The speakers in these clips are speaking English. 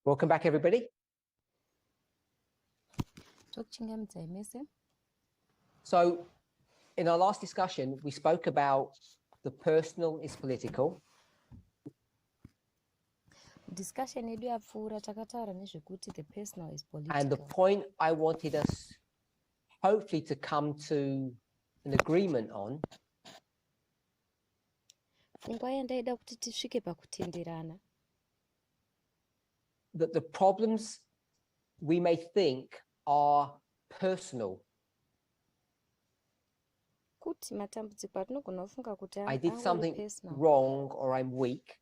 Welcome back, everybody. So, in our last discussion, we spoke about the personal is political. Discussion yedu yapfuura takataura nezvekuti the personal is political. And the point I wanted us hopefully to come to an agreement on pfungwa yandaida kuti tisvike pakutenderana that the problems we may think are personal. Kuti matambudziko atinogona kufunga kuti I did something personal. wrong or I'm weak.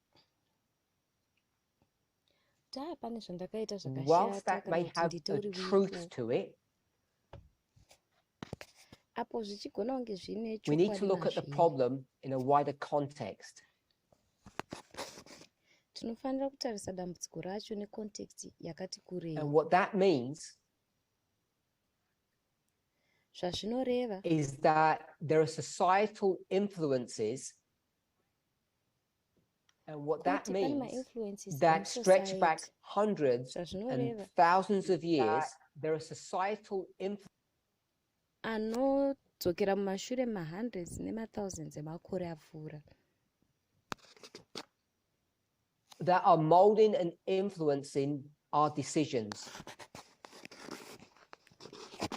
Pane zvandakaita Whilst zvakashata that may kana have kuti a nditori truth to it, apo zvichigona kunge zvine we need to look at the chokwadi problem in a wider context. tinofanira kutarisa dambudziko racho necontext yakati kurei. And what that means zvazvinoreva is that there are societal influences, and what that kuti pane means ma-influences that stretch emusociety. back hundreds and Zvazvinoreva thousands of years. There are societal influences anodzokera mumashure ma-hundreds nema-thousands emakore apfuura that are molding and influencing our decisions.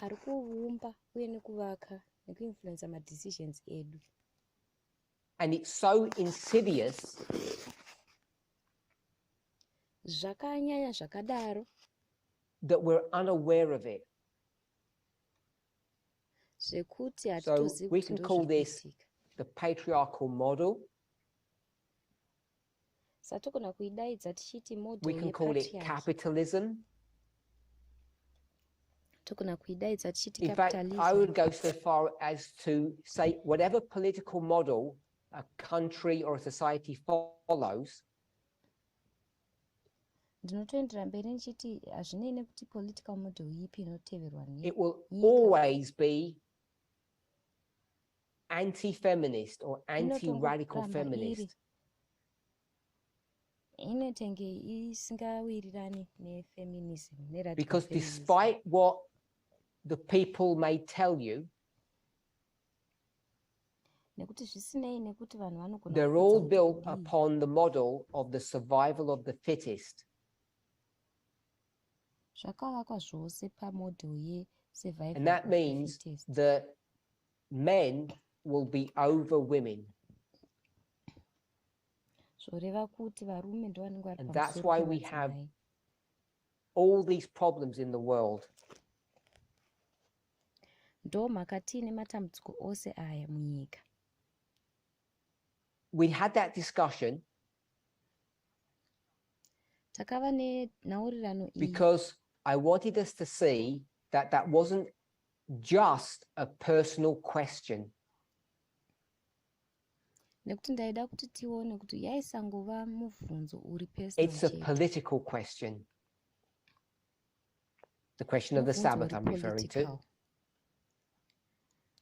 ari kuumba uye nekuvaka nekuinfluensa madecisions edu. And it's so insidious Zvakanyanya zvakadaro that we're unaware of it. zvekuti So hatitozivi we kuti can call this ndozvirikuitika. the patriarchal model. Satogona kuidaidza tichiti We model can call it yepatriarchy. capitalism. Togona kuidaidza tichiti In fact, I capitalism. would go so far as to say whatever political model a country or a society follows, Ndinotoendera mberi ndichiti hazvinei nekuti political model ipi inoteverwa it will nenyika. always be anti-feminist or anti-radical Inotongoramba feminist. inotenge isingawirirani nefeminism neradical Because feminism. despite what the people may tell you, Nekuti zvisinei nekuti vanhu vanogona they're all kuudza built kuti kudii. upon the model of the survival of the fittest. Zvakavakwa zvose pamodel yesurvival And that of the means fittest. that men will be over women. Zvoreva kuti varume ndo vanenge vari And that's pamusoro why we have pemadzimai. all these problems in the world. Ndo mhaka tiine matambudziko ose aya munyika. We had that discussion Takava nenhaurirano iyi because I wanted us to see that that wasn't just a personal question. nekuti ndaida kuti tione kuti yaisangova mubvunzo uri personal It's a chete. political question. The question of the Mubvunzo Sabbath uri I'm referring to. political.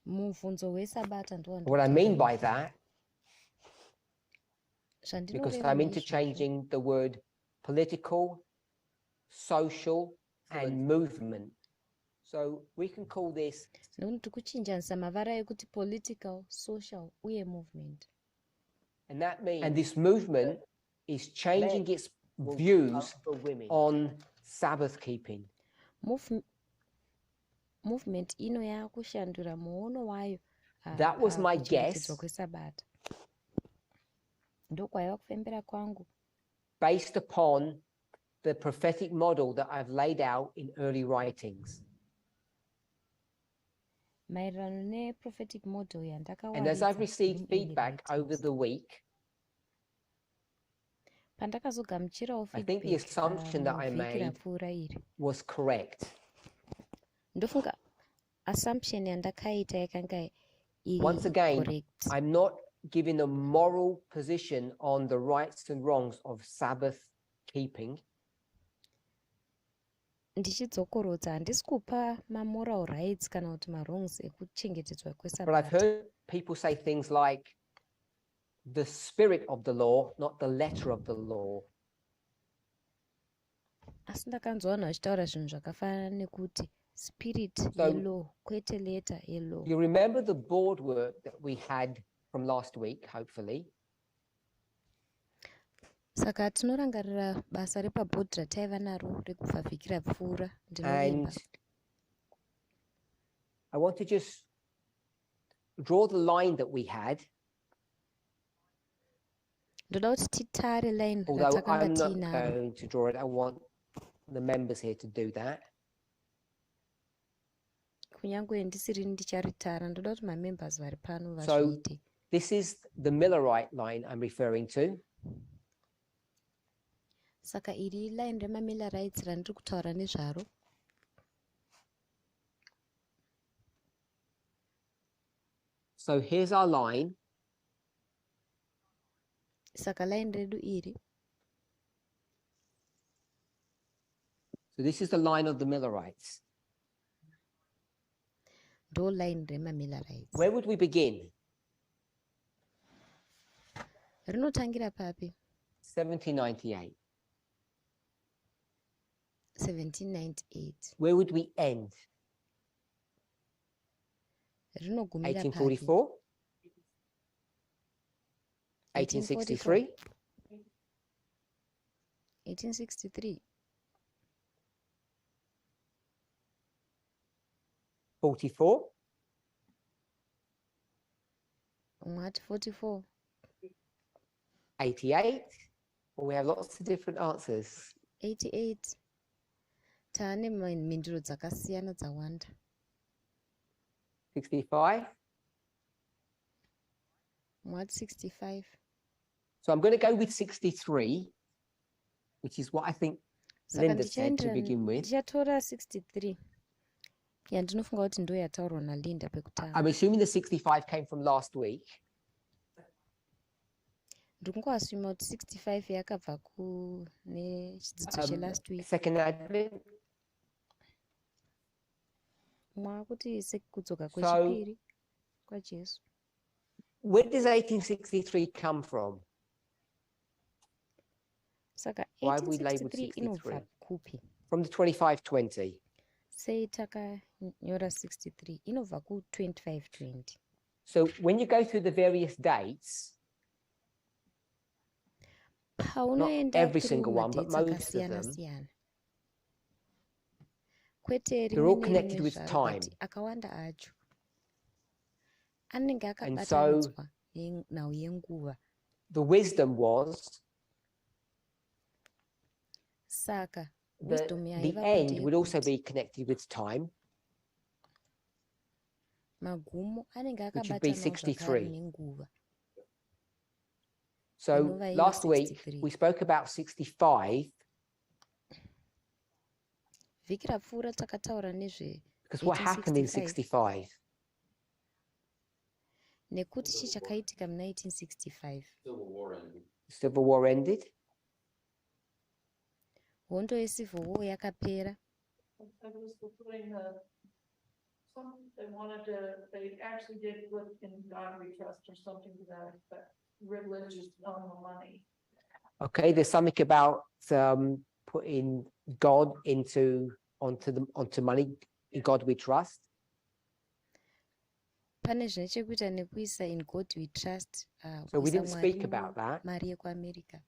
Mubvunzo wesabata ndo What I mean by that, because zvandinoreva I'm naizvozvo interchanging the word political, social, and movement. So we can call this, nekuti tikuchinjanisa mavara ekuti political, social uye movement. and that means, and this movement is changing its views on Sabbath keeping. Movement ino yakushandura muono wayo That was my pakuchengetedzwa guess kwesabata. Ndokwaiva kufembera kwangu based upon the prophetic model that I've laid out in early writings. maererano neprophetic model And as I've yandakawaridza received in early feedback writings. over the week, Pandakazogamuchirawo I think the assumption that I muvhiki made rapfuura iri was correct. ndofunga assumption yandakaita yakanga iri Once again, correct. I'm not giving a moral position on the rights and wrongs of Sabbath keeping. Ndichidzokorodza handisi kupa mamoral rights kana kuti mawrongs ekuchengetedzwa But I've kwesabata. heard people say things like the spirit of the law, not the letter of the law. asi ndakanzwana vachitaura zvinhu zvakafanana nekuti spirit So- yelaw kwete leta yelaw. You remember the board work that we had from last week, hopefully. Saka tinorangarira basa repabhodhi rataiva naro rekubva vhiki rapfuura, ndinovimba. And I want to just draw the line that we had, Ndoda kuti titare line although ratakanga I'm not tiinaro. going to draw it. I want the members here to do that. Kunyange ndisiri ndicharitara, ndoda kuti mamembers vari pano So vazviite. this is the Millerite line I'm referring to. Saka iri line remamillerites randiri kutaura nezvaro. So here's our line. Saka line redu iri. So this is the line of the Millerites. Ndo line remamillerites. Where would we begin? Rinotangira papi? 1798. 1798. Where would we end? Rinogumira papi? 1844? 1863? 1863. 44? What? 44. 88? Well, we have lots of different answers. 88. Taane mhinduro dzakasiyana dzawanda. 65? What? 65. So I'm going to go with 63, which is what I think Saka Linda said to ndichaendera begin with. ndichatora 63. Yandinofunga kuti ndo yataurwa naLinda I'm pekutanga. assuming the 65 came from last week. Ndiri kungoassume kuti 65 yakabva kune chidzidzo chelast week. Second advent. Mwakuti sekudzoka kwechipiri kwaJesu. Where does 1863 come from? Saka Why have we labelled 1863 inobva 63? kupi? From the 2520. Sei takanyora 63 inobva ku2520. So when you go through the various dates, Paunoenda every through single one, but madates most of them, akasiyana-siyana. Kwete they're all rimwe connected nerimwe with zvaro, time. but akawanda acho anenge And so akabatanidzwa nhau yenguva. the wisdom was Saka that wisdom the yaiva end kuti would also be connected with time, magumo anenge which would be akabatanawo zvakare 63. nenguva. So Inova iyo last week 63. we spoke about 65 Vhiki rapfuura takataura nezve because what happened in 1865. 65? Nekuti chii chakaitika muna 1865. The Civil War ended. Hondo yeCivil War yakapera. They actually did put in God we trust or something to that effect. Religious on the money. Okay, there's something about putting God onto money. In God we trust. Pane zvine chekuita nekuisa in God we trust. So we Kuisa didn't speak Mwari about that. mari yekuAmerica.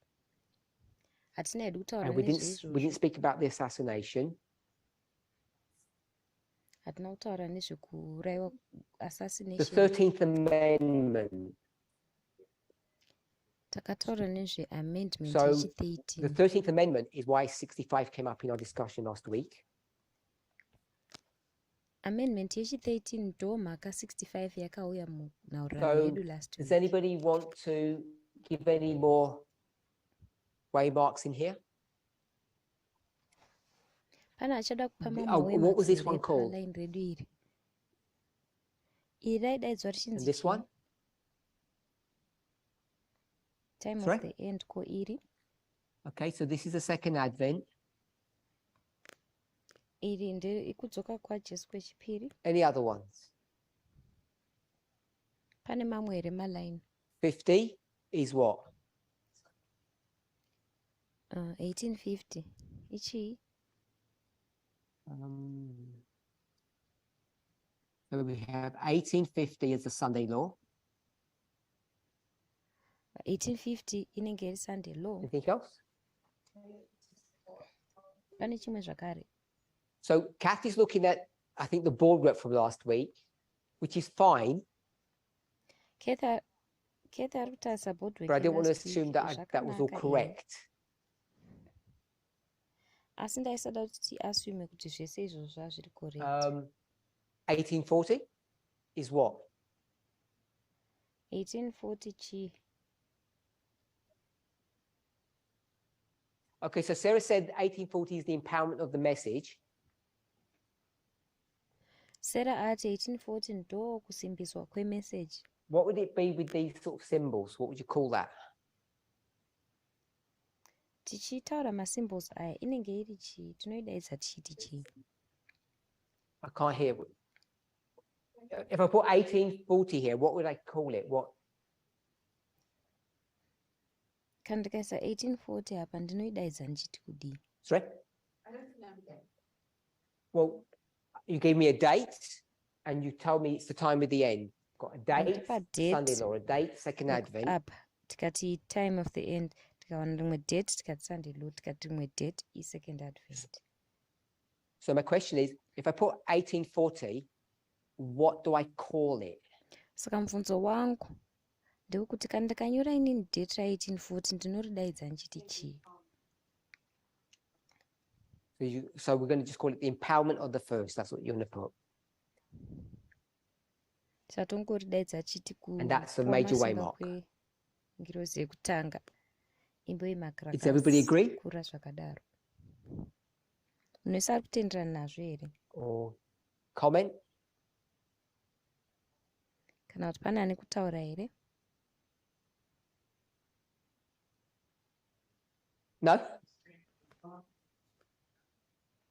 Hatina hedu kutaura And we didn't nezveizvozvo. speak about the assassination. Hatina kutaura nezvekuurayiwa The assassination. 13th Amendment. Takataura nezveamendment So yechi13. the 13th Amendment is why 65 came up in our discussion last week. Amendment yechi13 ndo mhaka 65 yakauya munhaurirano So yedu last does week. anybody want to give any more waymarks in here? Pana achada kupa What was this one called? line redu iri. Iri raidaidzwa And richinzi this one? Time Sorry? of the End ko iri. Okay, so this is the second advent. Iri ndekudzoka kwaJesu kwechipiri. Any other ones? Pane mamwe here maline. 50 is what? 1850 ichii? So we have 1850 as the Sunday law. 1850 inenge iri Sunday law. Anything else? Pane chimwe zvakare. So Kathy's looking at, I think, the board work from last week, which is fine. Kathy ari kutarisa board work But I didn't want to last week, assume that that was all zvakanaka, correct. asi ndaisada kuti assume kuti zvese izvozvo zviri correct. 1840 is what? 1840 chii? Okay, so Sarah said 1840 is the empowerment of the message. Sarah ati 1840 ndo kusimbiswa kwemessage. What would it be with these sort of symbols? What would you call that? Tichitaura masymbols aya inenge iri chii? Tinoidaidza tichiti chii? I can't hear. If I put 1840 here, what would I call it? What? Kana ndikaisa 1840 apa ndinoidaidza ndichiti kudii? Sorry? Well, you gave me a date and you told me it's the time of the end. Got a date, Sunday law, a date, second advent. Apa tikati time of the end, tikawana rimwe date, tikati Sunday law, tikati rimwe date second advent. So my question is, if I put 1840, what do I call it? Saka mubvunzo wangu ndewekuti kana ndikanyora inini date ra1840 ndinoridaidza ndichiti chii? So we're going to just call it the empowerment of the first. That's what you're going to put. Satongoridaidza chiti And that's the major waymark. ngirozi yekutanga imbo yemakara. Does everybody agree? Kura zvakadaro. Munhu ari kutenderana nazvo here? Or comment? Kana kuti pane ane kutaura here? No?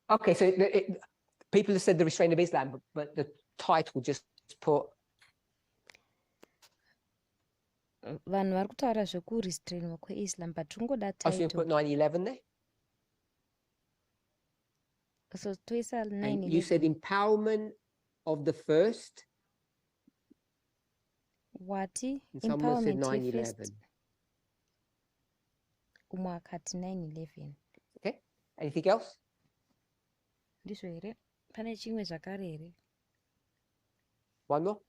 Okay, so people have said the restraint of Islam, but the title just put... Vanhu vari kutaura zvekurestrainwa kweislam, but tungoda I should put title. 9/11 there. So toisa And 9/11. you said empowerment of the first. Wati? And someone said Empowerment ye-first. 9/11. Umwe akati 9/11. Okay. Anything else? Ndizvo here? Pane chimwe zvakare here? One more.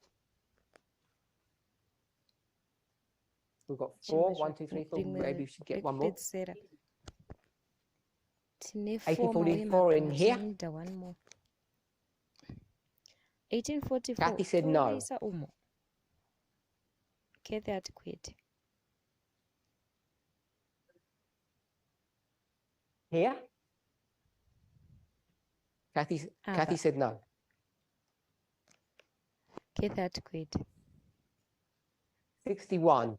We've got 4. 1, 2, 3, 4. Maybe we should get one more. Rekupedzisira. Tine 1844 in here. Tinida one more. 1844. Kathy said no. Toisa umo. Kathy ati kwete. Here? Kathy said no. Kathy ati kwete. 61.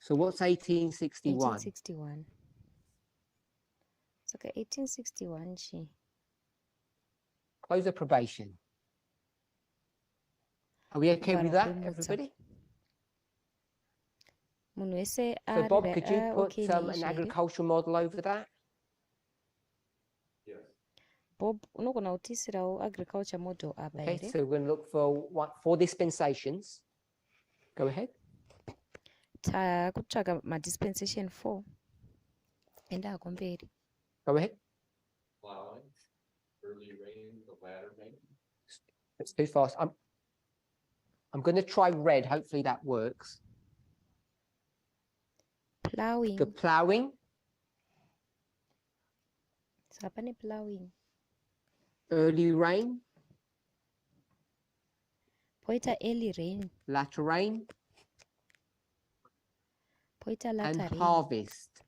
So what's 1861? 1861. Saka 1861 chi. Close of probation. Are we okay with that, Kuvarwa kwemutsa. everybody? Munhu wese So Bob, could you put okay an neizvi here? agricultural model over that? Bob, unogona kutisirawo agriculture model apa Okay, here? so we're going to look for 4 dispensations. Go ahead. Takutsvaga madispensation 4. Enda ako mberi. Go ahead. Plowing, early rain, the latter rain. It's too fast. I'm going to try red. Hopefully that works. Plowing. The ploughing, Saka pane plowing. early rain, Poita early rain. latter rain, Poita and latter rain. harvest.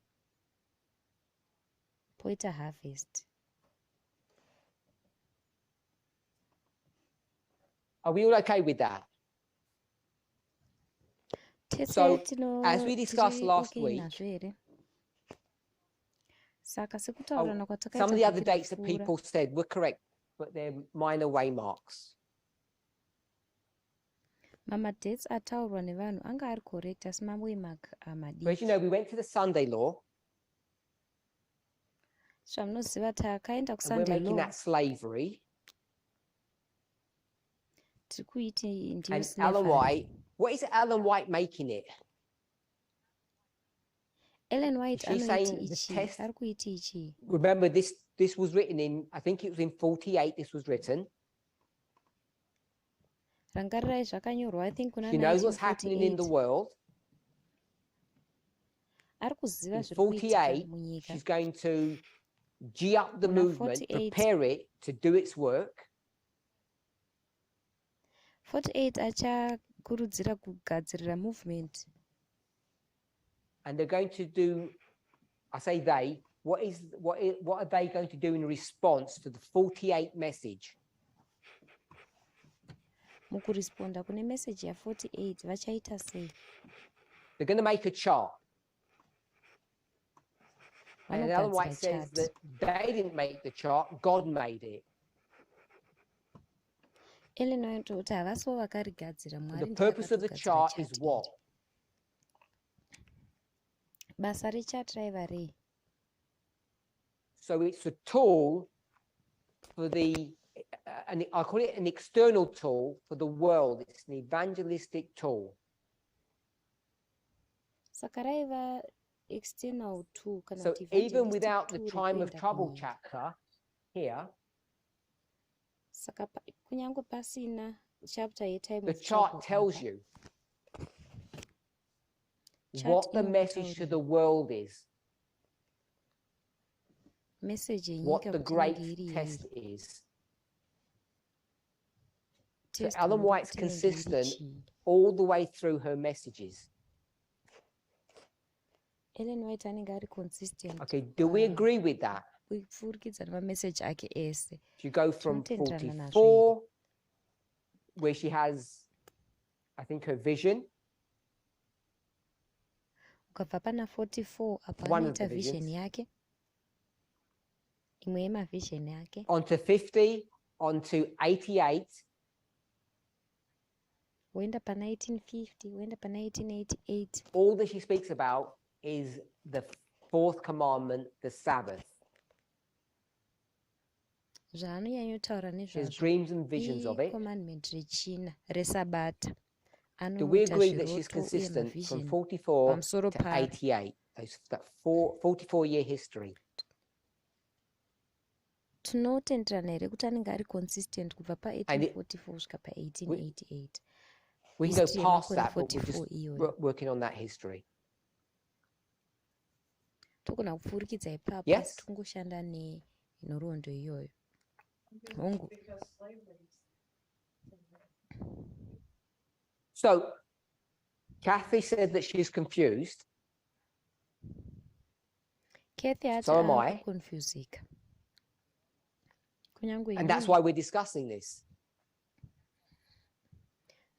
Poita harvest. Are we all okay with that? So, as we discussed last week, Saka sekutaurana kwatakaita some of the other vhiki dates that rapfuura. people said were correct, but they're minor waymarks. Mama-dates ataurwa nevanhu anga ari correct asi mawaymark But as amadiki. you know, we went to the Sunday law, zvamunoziva takaenda and we're making kusunday law that slavery. tiri kuiti ndiyo And Ellen slavery. White, what is Ellen White making it? Ellen White She's anoiti saying the ichi test- ari kuiti ichi. Remember, this was written in, I think it was in 48, this was written. Rangarirai zvakanyorwa, I think kuna She knows what's happening in the 1948. world. Ari kuziva In zviri kuitika 48, munyika. she's going to G up the Muna movement, 48. prepare it to do its work. 48 achakurudzira kugadzirira movement. And they're going to do, I say they, what are they going to do in response to the 48 message? Mukuresponda kune message ya 48 vachaita sei? They're going to make a chart. And Ellen White Vanogadzira says chart. that they didn't make the chart, God made it. Ellen White kuti havasiwo vakarigadzira, The Mwari purpose of the ndiye chart akatogadzira is chart what? iri. Basa rechart raiva rei? So it's a tool for the, I call it an external tool for the world. It's an evangelistic tool. Saka raiva external tool kana So kuti even evangelistic without the tool time of rekuenda trouble kunyika. chapter here, Saka kunyange pasina chapter yetime the of chart trouble tells apa, you chart what the message to inokutaurira the world is, message what yenyika the kuti great inenge iri test yei. is. So Test Ellen muri White's kuti inenge iri consistent chii. all the way through her messages. Ellen White anenge ari consistent. Okay, do we agree with that? Kupfurikidza nemameseji ake ese. If you go from Tinotenderana nazvo 44, where she has, I think, her vision, ukabva pana 44 apa one of anoita the vision visions, yake, imwe yemavision yake, onto 50, onto 88, woenda pana 1850, woenda pana 1888. all that she speaks about is the fourth commandment, the Sabbath. Zvaanonyanyotaura She has nezvazvo dreams and visions of it. commandment rechina resabata. Do we Anoita agree that she's zviroto uye consistent from mavision 44 pamusoro to paro. 88? That 44-year history. Tinotenderana here kuti anenge ari consistent kubva pa1844 kusvika pa1888. We can go History past yemakore that, but we're 44 just iyoyo. working on that history. Togona kupfurikidza ipapo, Yes. asi tongoshanda nenhoroondo iyoyo. Hongu. Because slavery. So Kathy said that she's confused. Kathy ati So am I. akukonfusika. Kunyange And that's inini why we're discussing this,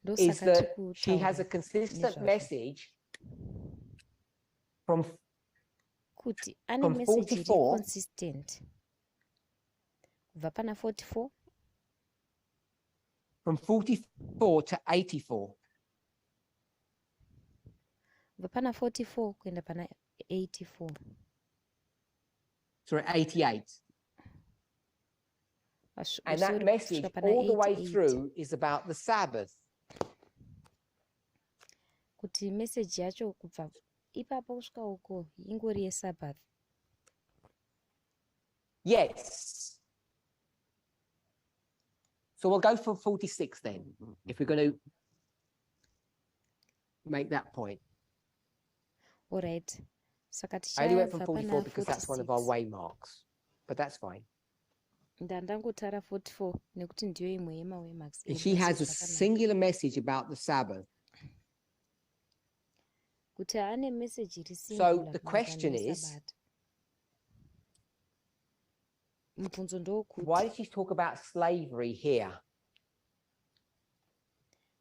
is ndosaka that tiri she has a kutaura consistent nezvazvo. message from Kuti ane from message iri 44 consistent. Kubva pana 44 from 44 to 84. kubva pana 44 kuenda pana 84. Sorry, 88. And that Sorry, message kusvika pana all the way 88. through is about the Sabbath. Kuti message yacho kubva ipapo kusvika uko ingori yeSabbath. Yes. So we'll go for 46 then, if we're going to make that point. All right. Saka I only went from tichabva 44 pana because that's one of our 46. waymarks, but that's fine. Ndandangotara 44 nekuti ndiyo imwe yemawaymarks. And she has a singular message about the Sabbath. Kuti ane message iri So singular the maererano question is, neSabata. Mubvunzo ndokuti why did she talk about slavery here?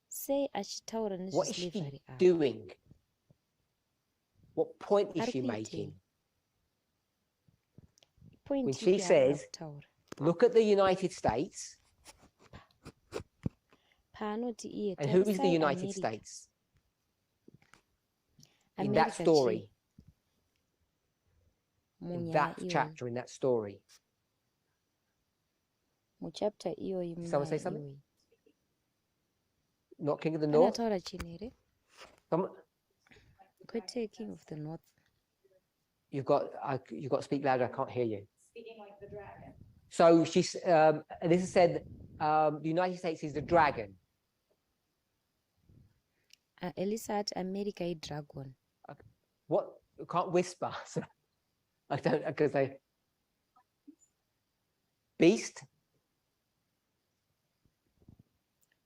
sei achitaura What is she nezveslavery apa? doing? What point is Ari she kuitei? making? Point When she ipi yaanoda says, kutaura? look at the United States, Paanoti iye and who is the tarisai United America. States in that America story? chii? in munyaya that iyoyi chapter, in that story? muchapter iyoyi Someone say munyaya something? iyoyi Not King of the North? anataura chinhu here kwete king of the north You've got to speak louder. I can't hear you. Speaking like the dragon. So she's this is said the United States is the dragon. elisa ati america idragon What? You can't whisper. So I don't, because they beast,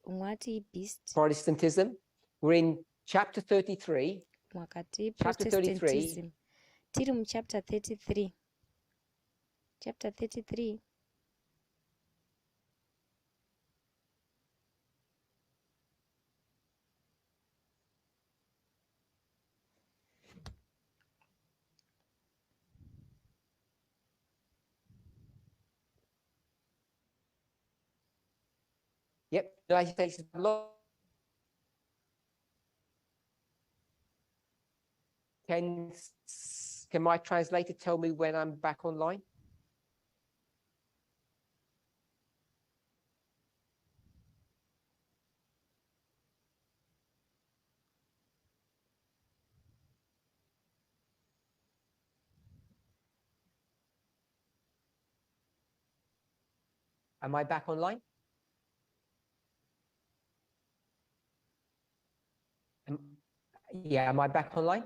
mwati beast Protestantism. We're in chapter 33. mwakati Chapter 33. protestantism tiri muchapter 33 chapter 33 Yep, United States is a lot. Can my translator tell me when I'm back online? Am I back online? Yeah, am I back online?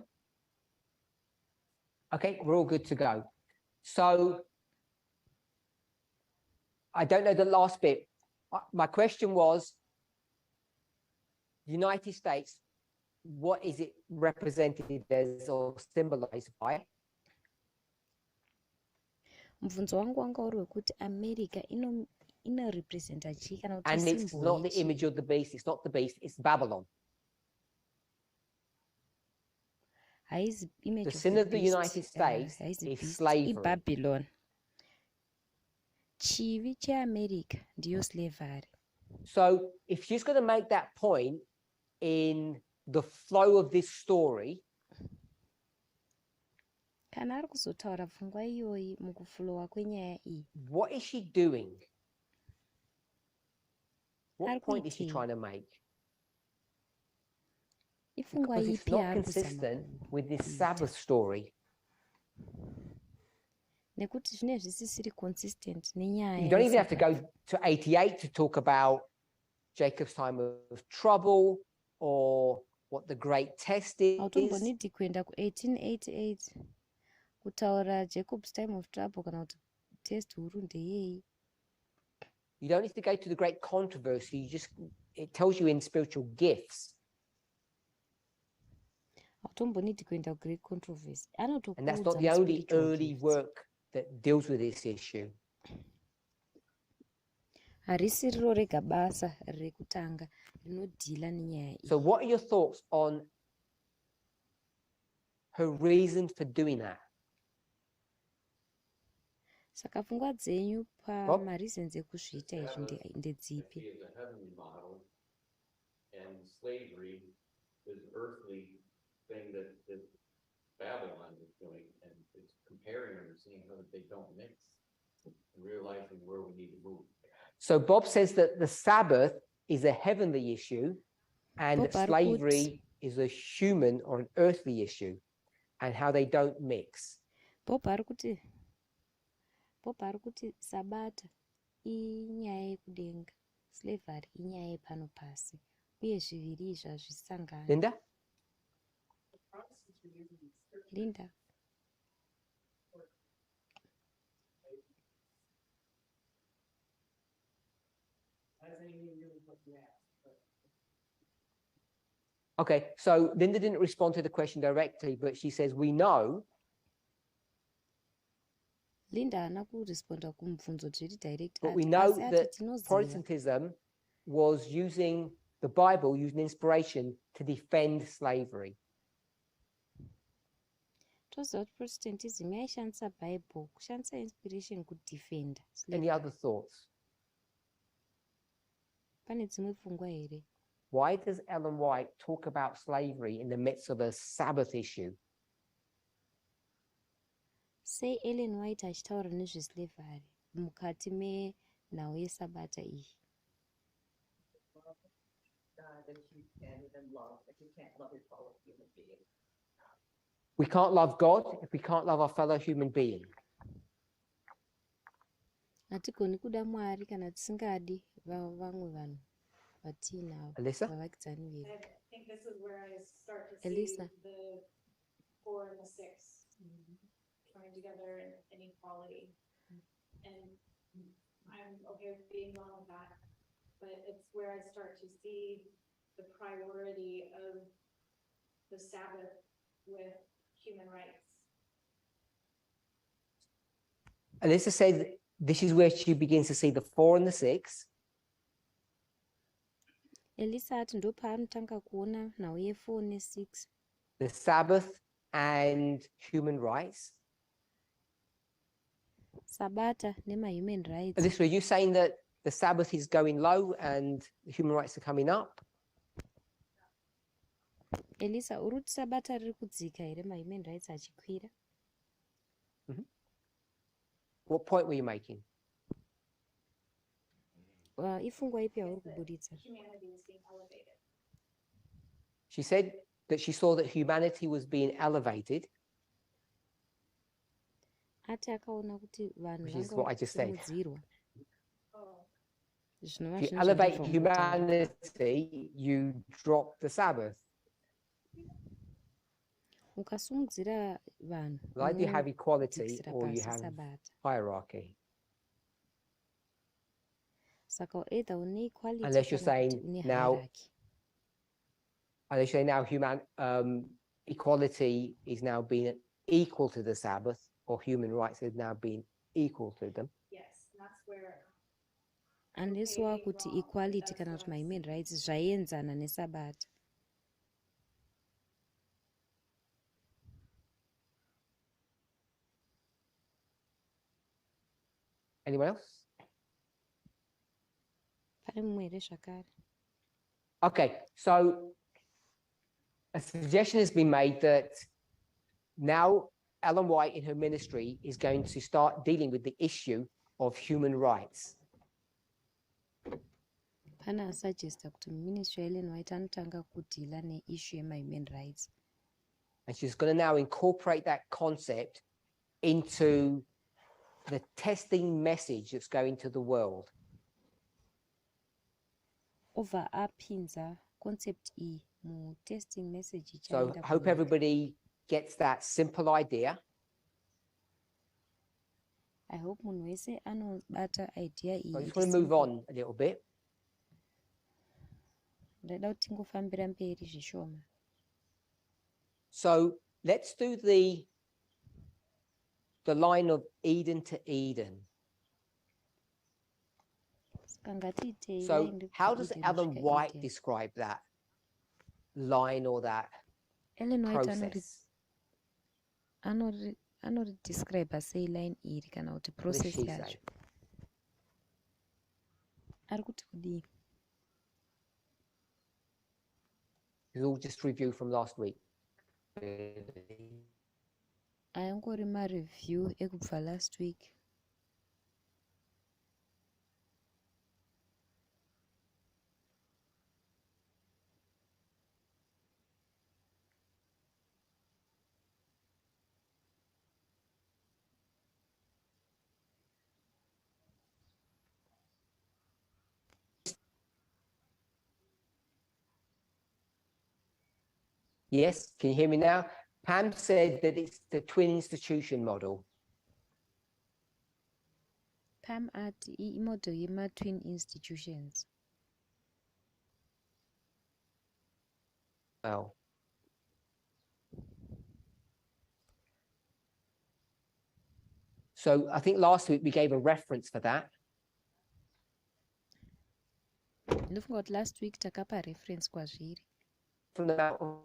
Okay, we're all good to go. So I don't know the last bit. My question was, United States, what is it represented as or symbolized by? mubvunzo wangu wanga uri wekuti america inorepresenta chii kana kuti And it's symbol not the yechii? image of the beast. It's not the beast. It's Babylon. Haizi image The of sin the of the beast, United States haizi is beast, slavery. iBabylon. Chivi cheamerica ndiyo slavery. So if she's going to make that point in the flow of this story, kana ari kuzotaura pfungwa iyoyi mukuflowa kwenyaya iyi what is she doing? What Ari point is she kuitei? trying to make? Ifungwa Because it's ipi not yaari kuzama consistent with this kuita? Sabbath story. Nekuti zvinenge zvisisiri consistent nenyaya You don't even have to yeSabbath. go to 88 to talk about Jacob's time of trouble or what the great test is. Hautombonidhi kuenda ku1888 kutaura Jacob's time of trouble kana kuti test huru ndeyei. You don't need to go to the great controversy. It tells you in spiritual gifts. Hautombonidhi kuenda ku-great controversy. And that's not Anotokuudza the only mu-spiritual early gifts. work that deals with this issue. Harisi riro rega basa rekutanga rinodhila nenyaya iyi. So what are your thoughts on her reason for doing that? Saka pfungwa dzenyu Rob? pamareasons ekuzviita izvi ndedzipi? She is a heavenly model, and slavery is earthly thing that Babylon is doing, and it's comparing them and seeing how they don't mix, and realizing where we need to move. So Bob says that the Sabbath is a heavenly issue and that Bob slavery is a human or an earthly issue and how they don't mix. Bob ari kuti sabata inyaya yekudenga, slavery inyaya yepano pasi, uye zviviri izvi hazvisangani. Linda? Linda? Okay, so Linda didn't respond to the question directly, but she says, we know Linda haana kuresponda kumubvunzo zviri direct, but we ati, know asi ati that tinoziva. Protestantism was using the Bible, using inspiration to defend slavery. Toziva kuti Protestantism yaishandisa Bible kushandisa inspiration kudefenda Any slavery. other thoughts? Pane dzimwe pfungwa here? Why does Ellen White talk about slavery in the midst of a Sabbath issue? sei Ellen White achitaura nezveslavery mukati menhau yesabata iyi. That you can't even love, if you can't love your fellow human being. We can't love God if we can't love our fellow human being. Hatigoni kuda Mwari kana tisingadi vamwe vanhu vatinavo Alyssa? vavakidzani I vedu. think this is where I start to see Elisa. the 4 and the 6 coming together in inequality. And I'm okay with being wrong with that, but it's where I start to see the priority of the Sabbath with human rights. Alyssa said this is where she begins to see the 4 and the 6. Elisa ati ndo paanotanga kuona nhau ye4 ne6, The Sabbath and human rights. sabata nemahuman rights. Alyssa, are you saying that the Sabbath is going low and the human rights are coming up? Elisa, uri kuti sabata riri kudzika here mahuman rights achikwira? What point were you making? Ifungwa ipi yauri kubuditsa? Humanity is being elevated. She said that she saw that humanity was being elevated, Ati akaona kuti vanhu which is what I just said. vangasimudzirwa. Oh, Zvinova If you zvinhu elevate zvandibva mukutaura. humanity, you drop the Sabbath. Ukasimudzira vanhu Either you have equality unodzikisira or you pasi have sabata. hierarchy. Saka either une equality Unless you're kana kuti saying une now- hierarchy. And they say now equality is now being equal to the Sabbath, or human rights is now being equal to them. yes, and that's where Unless Okay, wakuti well, equality that's kana what kuti I'm mahuman saying. rights zvaenzana nesabata. Anyone else? Pane mumwe here zvakare? Okay, so a suggestion has been made that now Ellen White in her ministry is going to start dealing with the issue of human rights. Pane asugesta kuti muministry yaEllen White anotanga kudhila neissue yemahuman rights. And she's going to now incorporate that concept into the testing message that's going to the world. Obva apinza concept iyi mutesting message So ichaenda I hope kunyika. everybody gets that simple idea. I hope munhu wese anobata idea iyi. So I just iri want to move simple. on a little bit. Ndada kuti tingofambira mberi zvishoma. So let's do the line of Eden to Eden. Saka ngatiitei So vaende how does kuEden Ellen kusvika White Eden. describe that line or that Ellen White process? anoridescribe sei line iri kana kuti What does process she yacho. say? Ari kuti kudii? It's all just review from last week. Ayangori mareview ekubva last week. Yes, can you hear me now? Pam said that it's the twin institution model. Pam ati imodel yema-twin institutions. Well, so I think last week we gave a reference for that. Ndofunga kuti last week takapa reference kwazviri. From the amount of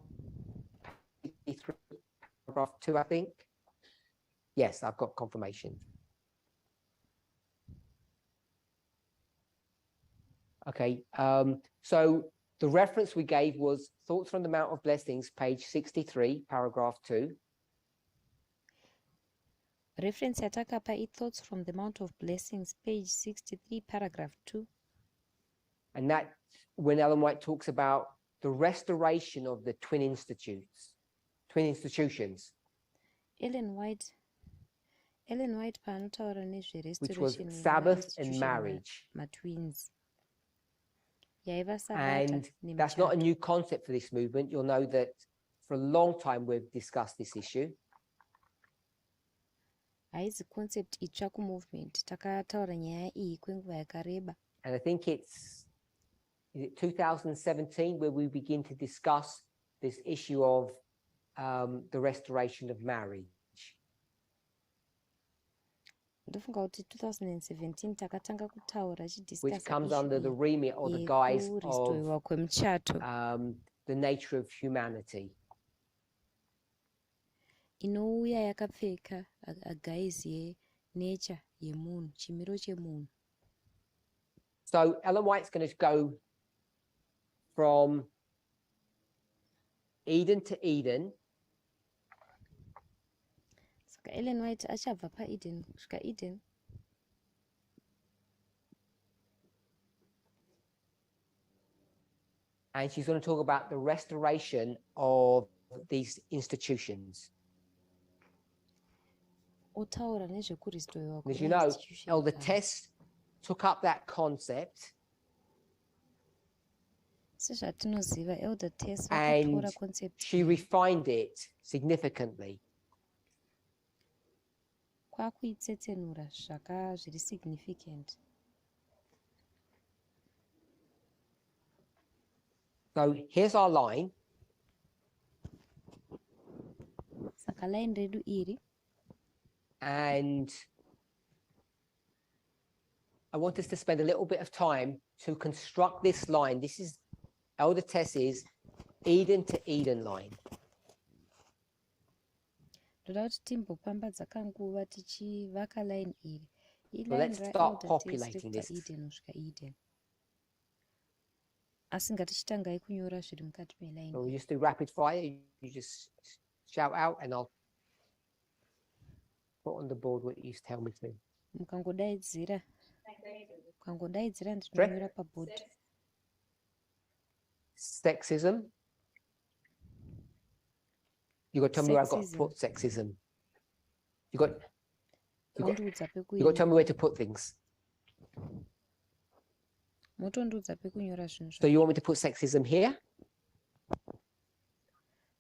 53, paragraph 2, I think. Yes, I've got confirmation. Okay, so the reference we gave was Thoughts from the Mount of Blessings, page 63, paragraph 2. reference yatakapa thoughts from the Mount of Blessings, page 63, paragraph 2. And that when Ellen White talks about the restoration of the twin institutions, Ellen White paanotaura which was nezverestoration Sabbath and marriage. matwins yaiva sabata And that's not a nemuchato. new concept for this movement. You'll know that for a long time we've discussed this issue. Haizi concept itsva kumovement, takataura nyaya iyi kwenguva yakareba. And I think is it 2017 where we begin to discuss this issue of the restoration of marriage. Ndofunga kuti 2017 takatanga kutaura Which comes under the remit or the guise of yekuristoiwa kwemuchato the nature of humanity. inouya yakapfeka agaizi yenature yemunhu, chimiro chemunhu. So Ellen White's going to go from Eden to Eden. Saka Ellen White achabva paEden kusvika Eden. And she's going to talk about the restoration of these institutions. Otaura nezvekuristoiwa As you know, Elder Tess took up that concept sezvatinoziva Elder Tess and vakatora concept she refined it significantly. kwakuitsetsenura zviri significant. So here's our line. Saka line redu iri. And I want us to spend a little bit of time to construct this line. This is Elder Tess's Eden to Eden line. Ndoda kuti timbopambadza kanguva tichivaka line iri. So let's start populating this. Eden kusvika Eden. Asi ngatichitangai kunyora zviri mukati meline. So we'll just do rapid fire. You just shout out and I'll put on the board what you tell me to. Mukangodaidzira ndinonyora paboard. Sexism. You got to tell me where I've got to put sexism. You got to tell me where to put things. So you want me to put sexism here?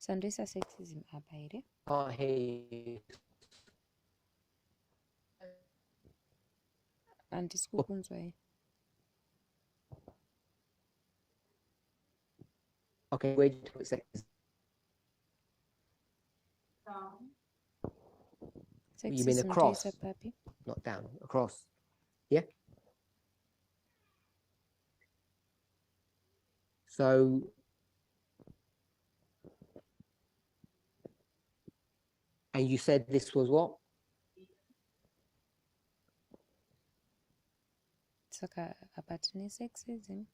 Sandoisa sexism apa here. Can't hear you. Handisi kukunzwai. Okay, where do you put sexism? You mean across? Not down, across. Yeah? So and you said this was what? Saka apa tine sexism.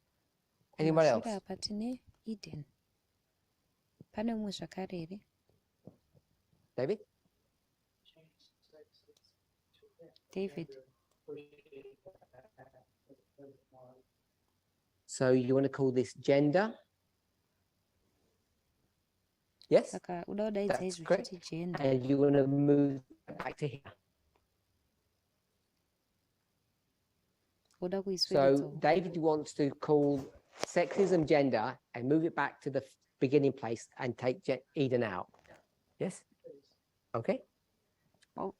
Anyone else? Apa tine Eden. Pane umwe zvakare here? David? David. So you want to call this gender? Yes? Saka uda kudaidza izvi kuti gender. And you want to move back to here. Uda So David wants to call sexism gender and move it back to the beginning place and take Eden out. Yes? Okay.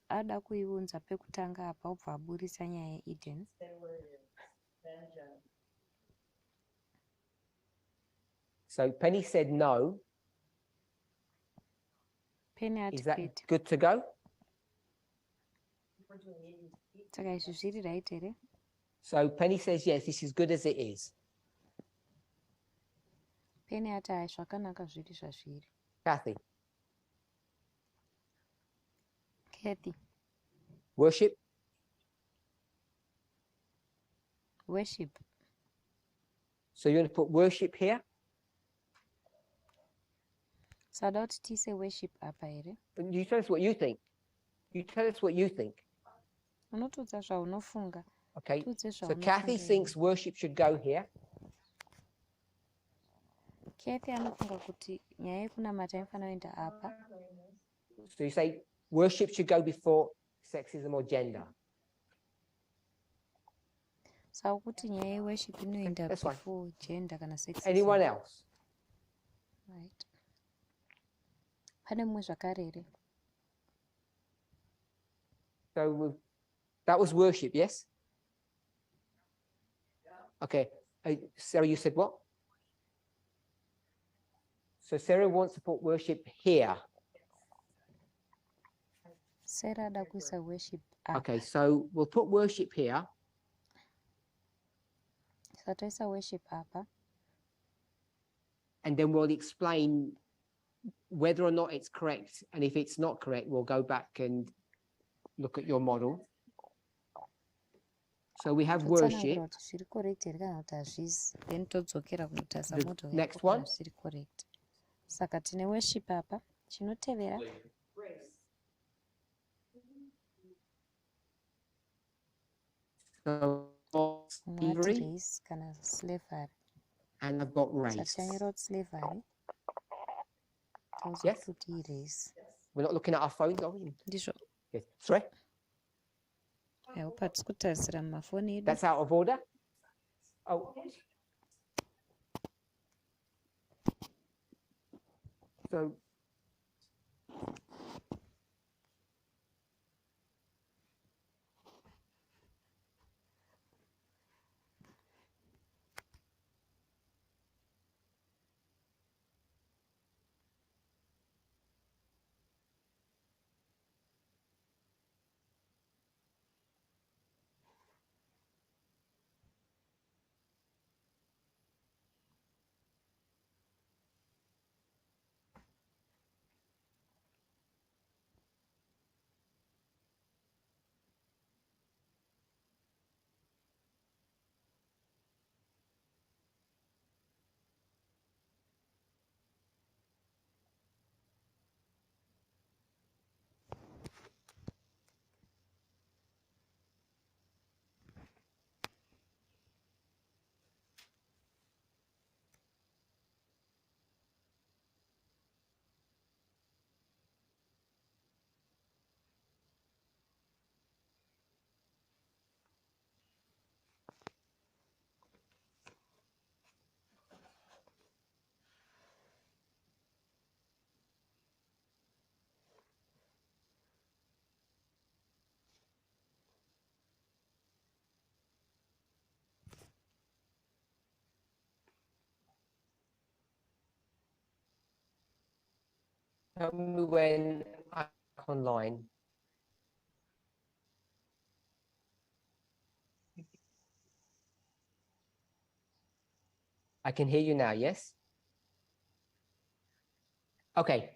Ada kuiunza pekutanga apa ubva aburisa nyaya yeEden. So Penny said no. Penny Is that ati good to go? saka izvi zviri right here. So Penny says yes, this is good as it is. Penny ati hai zvakanaka zviri zvazviri. Kathy? Kathy. Worship? Worship. So you're going to put worship here? Sada kuti tiise worship apa here. You tell us what you think. You tell us what you think. Unotiudza zvaunofunga. Okay. Tiudze So Kathy zvaunofunga thinks iwe. worship should go here. Kathy anofunga kuti nyaya yekunamata inofanira kuenda apa. So you say worship should go before sexism or gender. Saka kuti nyaya yeworship inoenda that's fine. before gender kana sexism. Anyone else? Right. Pane mumwe zvakare here? So that was worship, yes? Okay. Sarah, you said what? So Sarah wants to put worship here. Sarah ada kuisa worship apa. Okay, so we'll put worship here. Saka toisa worship apa. And then we'll explain whether or not it's correct. And if it's not correct, we'll go back and look at your model. So we have worship. Totsanangura kuti zviri correct here kana kuti hazvisi. Then todzokera kunotasa The model next yako one. kana zviri correct. Saka tine worship apa. Chinotevera So unati slavery, race kana slavery. and I've got Saka race. tichanyora kuti slavery. Yes. Kuti race. We're not looking at our phones, are we? Ndizvo. Yes. Sorry, I hope hatisi kutarisira mumafoni edu. that's out of order. Oh. So tell me when I'm online. I can hear you now, yes? Okay.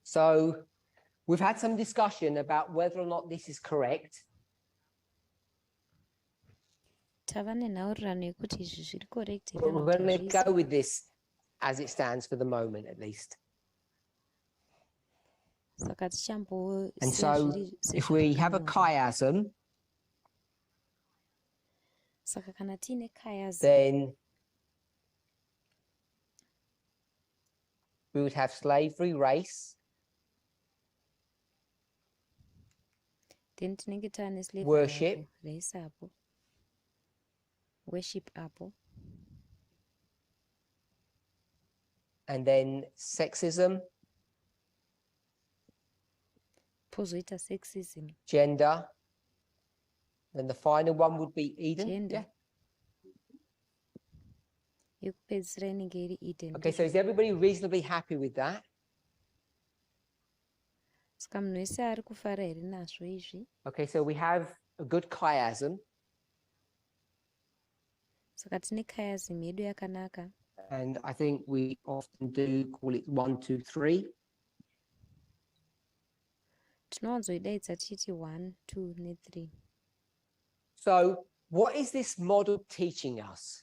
So we've had some discussion about whether or not this is correct. Tava nenhaurirano yekuti izvi zviri correct here But kana we're kuti going to hazvisi. go with this as it stands for the moment, at least. Saka tichambo And so if we have a chiasm, Saka kana tiine chiasm, then we would have slavery, race, then tinenge taane slavery worship, apo, race apo, worship apo, and then sexism, pozoita sexism, gender, and the final one would be Eden. Gender. Yeah. yekupedzisira inenge iri Eden. Okay, so is everybody reasonably happy with that? Saka munhu wese ari kufara here nazvo izvi. Okay, so we have a good chiasm, Saka tine chiasm yedu yakanaka. and I think we often do call it 1, 2, 3. Tinowanzoidaidza tichiti 1, 2 ne3. So what is this model teaching us?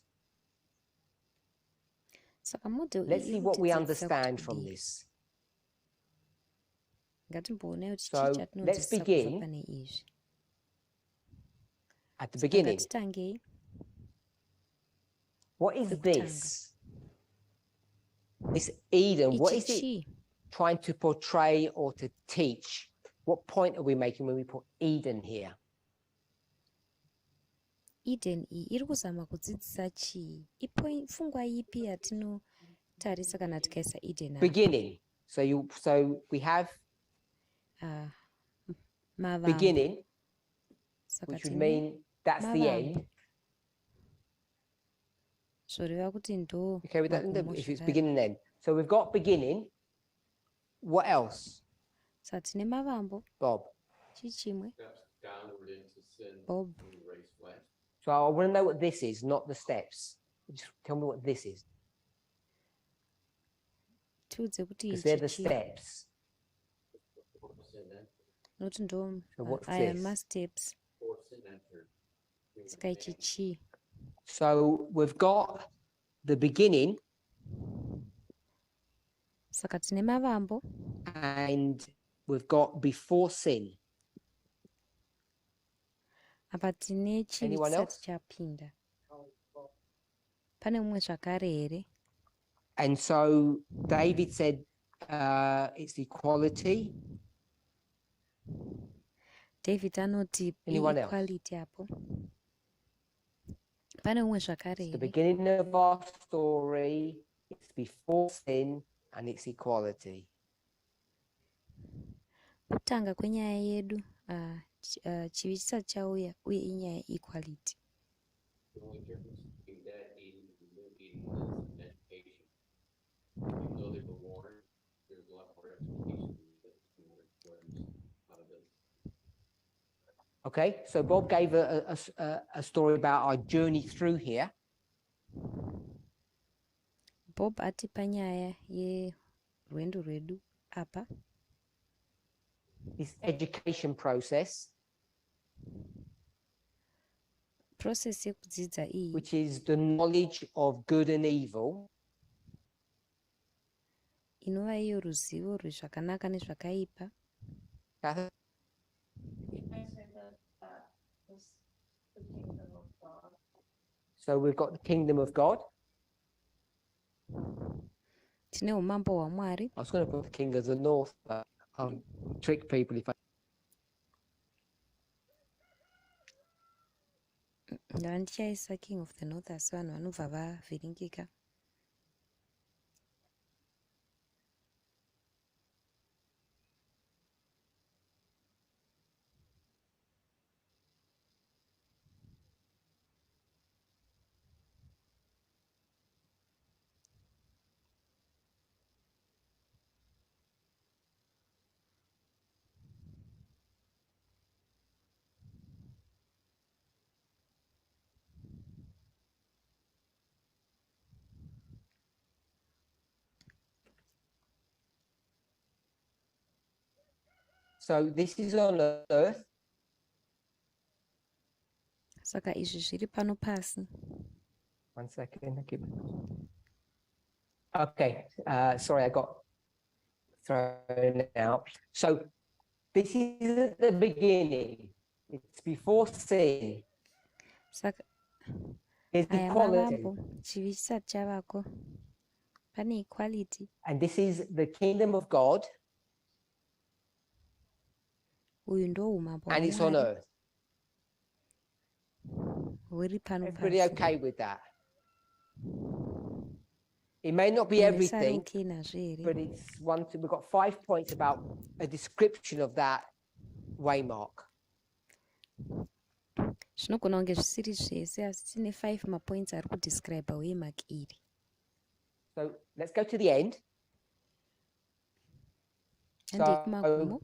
Saka model Let's iyi see what we irikutidzidzisa understand kuti from kudii. this. ngatimboonai kuti So, chii let's chatinonzwisisa kubva begin pane izvi. at the Saka beginning. ngatitangei What is kwekutanga. this? This Eden, what Ichi is it chii? trying to portray or to teach? What point are we making when we put Eden here? Eden iyi iri kuzama kudzidzisa chii? Pfungwa ipi yatinotarisa kana tikaisa Eden apa? Beginning. So we have Mavambo. beginning, Saka which would tine mean that's the mavambo. end. Zvoreva kuti ndo Okay with that? magumo If it's zvakare. beginning and end. So we've got beginning. What else, Saka tine mavambo Bob? chii chimwe? Steps downward into sin. Bob. When you raise flesh. So I want to know what this is, not the steps. Just tell me what this is, Tiudze kuti because they're ichi the chii? steps. Before sin entered. Noti ndo So what's aya this? ma-steps. Before sin entered. human Saka ichi being. chii? So we've got the beginning Saka tine mavambo and we've got before sin. apa tine chivi Anyone chisati else? chapinda. Pane mumwe zvakare here? And so David said it's equality. David anoti Anyone else? equality apo. Pane mumwe zvakare It's the here? beginning of our story. It's before sin and it's equality. Kutanga kwenyaya yedu chivi chisati chauya uye inyaya equality. The only difference between that Eden and the new Eden is education. Even though they were warned, there's a lot more education that learns out of this. Okay, so Bob gave a story about our journey through here. Bob atipa nyaya yerwendo rwedu apa. This education process, Process yekudzidza iyi which is the knowledge of good and evil, inova iyo ruzivo rwezvakanaka nezvakaipa. Catherine? I say that is the kingdom of God. So we've got the kingdom of God. Tine umambo hwaMwari. I was going to put the king of the north, but I'll trick people if I. Ndava ndichaisa king of the north asi vanhu vanobva vavhiringika. So this is on earth. Saka izvi zviri pano pasi. 1 second. Okay, sorry, I got thrown out. So this is at the beginning. It's before sin. Saka There's aya equality. mavambo chivi chisati chavako. Pane equality. And this is the kingdom of God, Uyu ndo umambo and it's on hwaMwari earth. huri pano Everybody pasi. okay with that? It may not be Mese ari everything, okay nazvo here? but it's one. We've got 5 points about a description of that waymark. Zvinogona kunge zvisiri zvese asi tine 5 mapoints ari kudescribe waymark iri. So let's go to the end. Handei kumagumo.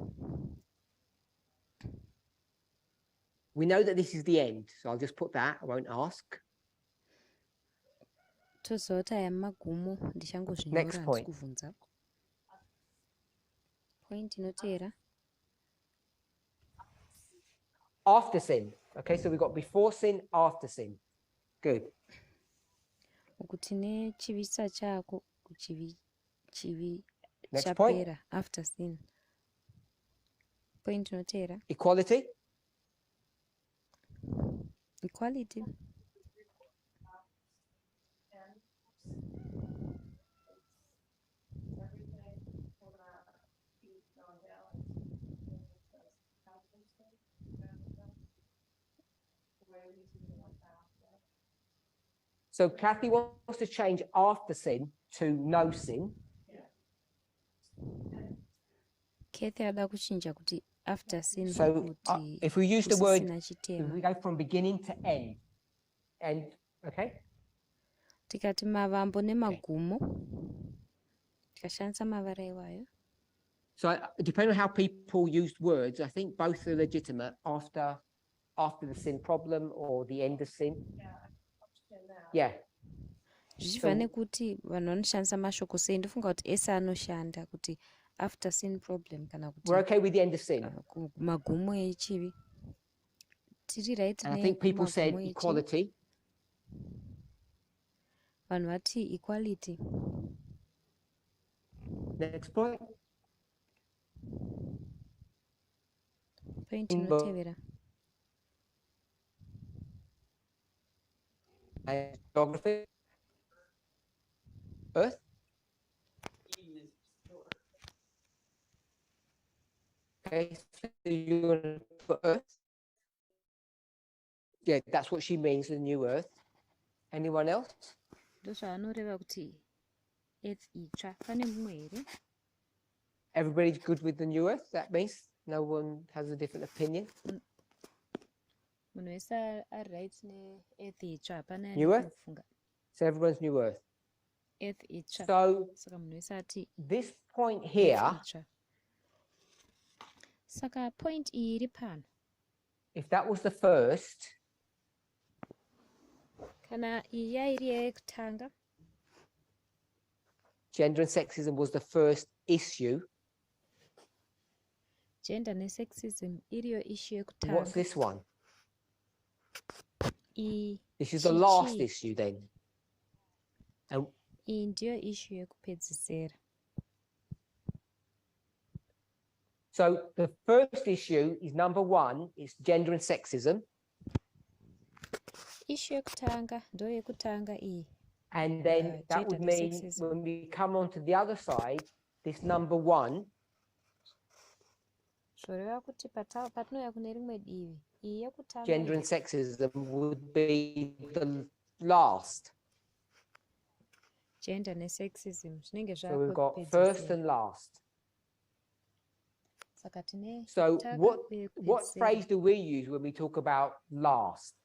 We know that this is the end, so I'll just put that. I won't ask. Toziva kuti aya magumo ndichangozvinyora Next handisi point. kuvhunza. Point inoteera. After sin. Okay, so we've got before sin, after sin. Good. Uku tine chivi chisati chako kuchivi Next point. chapera after sin. point inotevera Equality. equality. And everything for that keeps going down. The way we see it like that. So Kathy wants to change after sin to no sin. Kathy ada kuchinja kuti after sin So kuti if we use the word, kusisina if chitema. we go from beginning to end, okay? Tikati mavambo nemagumo tikashandisa mavara iwayo. So depending on how people used words, I think both are legitimate after the sin problem or the end of sin. Yeah, I understand that. Yeah. Zvichiva nekuti vanhu vanoshandisa mashoko sei, ndofunga kuti ese anoshanda kuti after sin problem kana kuti We're okay with the end of sin. magumo echivi. Tiri right And I think people said nemagumo echivi. equality. Vanhu vati equality. Next point. Point inotevera. And geography. Earth. Okay, so you're going to put Earth. Yeah, that's what she means, the new Earth. Anyone else? Ndozvaanoreva kuti earth itsva. Pane mumwe here? Everybody's good with the new Earth? That means no one has a different opinion. Munhu wese ari right ne-earth itsva, hapana New Earth? anofunga. So everyone's new Earth. Earth itsva. So Saka munhu wese ati this point here, earth itsva. Saka point iyi iri pano. if that was the first, Kana iyi yairi yekutanga, gender and sexism was the first issue. gender nesexism iriyo issue yekutanga. What's this one? Iyi This is the last Chichi. issue then. And iyi ndiyo issue yekupedzisira. so the first issue is number one, it's gender and sexism. Issue yekutanga ndo yekutanga iyi. And then that would gender mean sexism. when we come on to the other side, this number one, Zvoreva kuti patinouya kune rimwe divi, iyi yekutanga gender and iyi, sexism, would be the last. gender nesexism zvinenge So we've got first zvakupedzisira. and last. Saka tine So kutanga what kwekupedzisira. phrase do we use when we talk about last?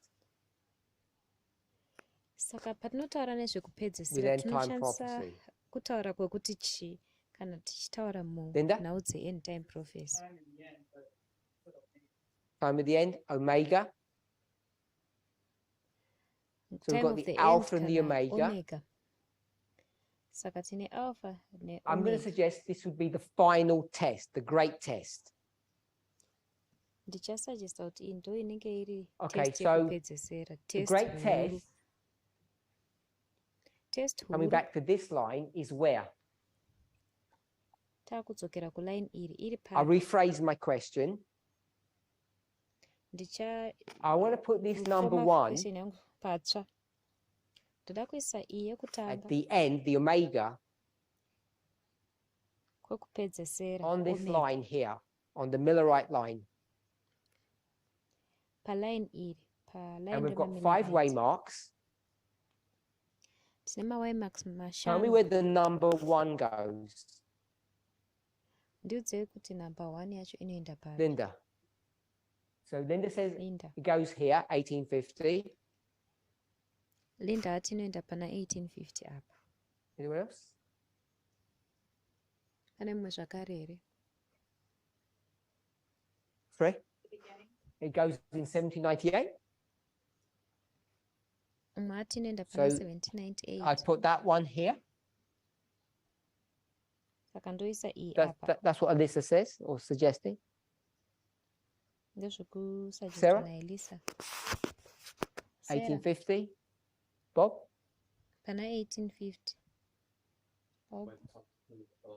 Saka patinotaura With nezvekupedzisira end time tinoshandisa prophecy. kutaura kwekuti chi kana tichitaura Linda? munhau dze-end time prophecy. Time at the end, omega. So we've Time got of the the alpha end and the kana omega. omega. Saka tine alpha ne I'm going to omega. suggest this would be the final test, the great test. Ndichasuggesta kuti iyi ndo inenge iri Okay, test so yekupedzisira. The Test great huru. test, Test coming huru. back to this line, is where? Takudzokera kuline iri I'll pano. rephrase my question. I want to put this number one question yangu patsva. Ndoda kuisa iyi at yekutanga the end, the omega, kwekupedzesera on this omega. line here, on the Millerite line. Paline iri, paline And we've got 5 way marks. tine maway marks Tell me mashanu. where the number one goes. Ndiudzei kuti number 1 yacho inoenda papi. Linda. So Linda says Linda. it goes here, 1850. Linda ati inoenda pana 1850 apa. Anyone else? Pane mumwe zvakare here? 3. It goes in 1798. Umwe ati inoenda pana So, 1798. I put that one here. Saka ndoisa iyi apa. That's what Alyssa says or suggesting. Ndezvekusuggesta Sarah? naElisa. 1850. Bob? Pana 1850. But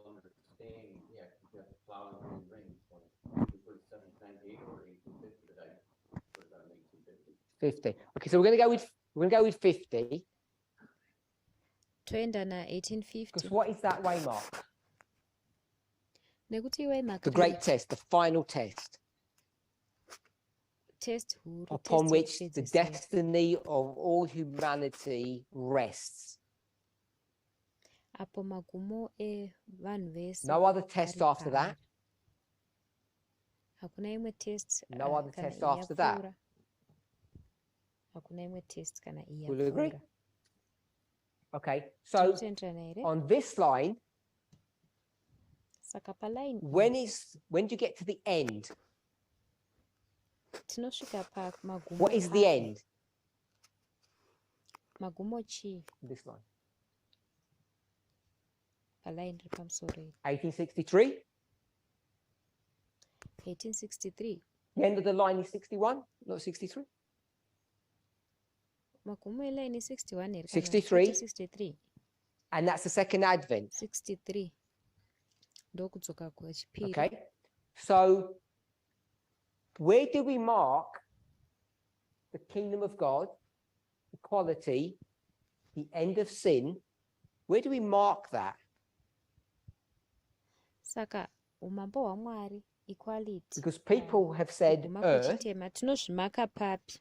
understanding, yeah, you have the flowers and rings, so you put 1798. or 1850 that I put on 1850. 50. Okay, so we're going to go with 50. toenda na Because 1850 what is that waymark? nekuti waymark The great test, the final test, test huru upon test which the yekupedzisira. destiny of all humanity rests. Apo magumo evanhu vese No other test ari after that. paari. Hakuna imwe test No other kana test after that. iyapfuura. Hakuna imwe test kana Will you agree? iyapfuura. Okay, so Tinotenderana here. on this line, Saka paline when do you get to the end? tinosvika pamagumo. What is the end? Magumo chii This line. paline riri pamusoro iri. 1863. 1863. The end of the line is 61, not 63. Magumo eline 61 here. 63. 63. And that's the second advent. 63. Ndokudzoka kwechipiri. Okay. So where do we mark the kingdom of God, equality, the end of sin? Where do we mark that? Saka umambo hwaMwari, equality. Because people have said Kuguma earth. kwechitema tinozvimaka papi?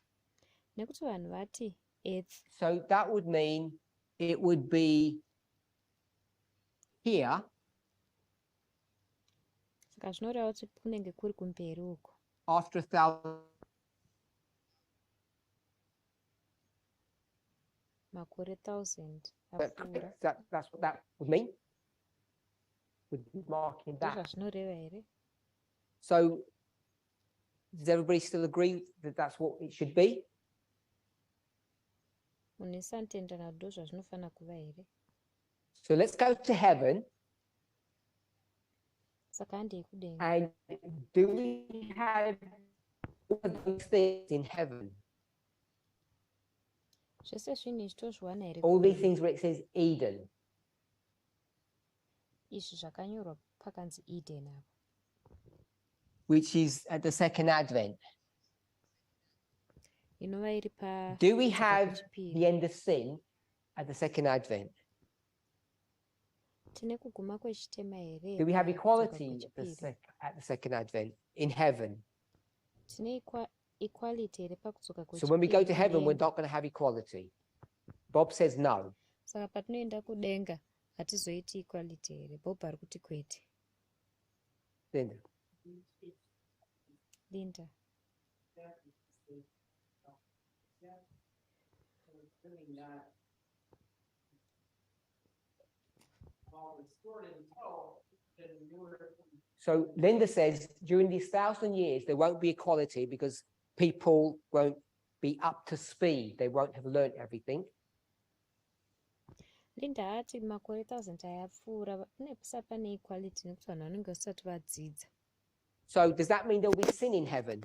Nekuti vanhu vati earth. So that would mean it would be here Saka zvinoreva kuti kunenge kuri kumberi uko. after 1,000. Makore 1000 That's apfuura. what that would mean. Would be marking that. Ndozvazvinoreva here. So does everybody still agree that that's what it should be? Munhu ese anotenderana kuti ndozvazvinofanira kuva here. So let's go to heaven. Saka handei kudenga. And do we have all of those things in heaven? Zvese zvinhu izvi tozviwana here All these kudenga. things where it says Eden. Izvi zvakanyorwa pakanzi Eden apo. Which is at the second advent. Inova iri pa. Do we have kwechipiri. the end of sin at the second advent? Tine kuguma kwechitema here. Do we have pakudzoka equality kwechipiri? at the second advent in heaven? Tine equality here pakudzoka kwechipiri. So when we go to heaven, we're kudenga. not going to have equality. Bob says no. Saka patinoenda kudenga hatizoiti equality here. Bob ari kuti kwete. Linda. Linda. So Linda says during these 1,000 years, there won't be equality because people won't be up to speed. They won't have learned everything. Linda ati makore 1000 ayapfuura nepisa pane equality nekuti vanhu vanenge vasati vadzidza. So does that mean there'll be sin in heaven?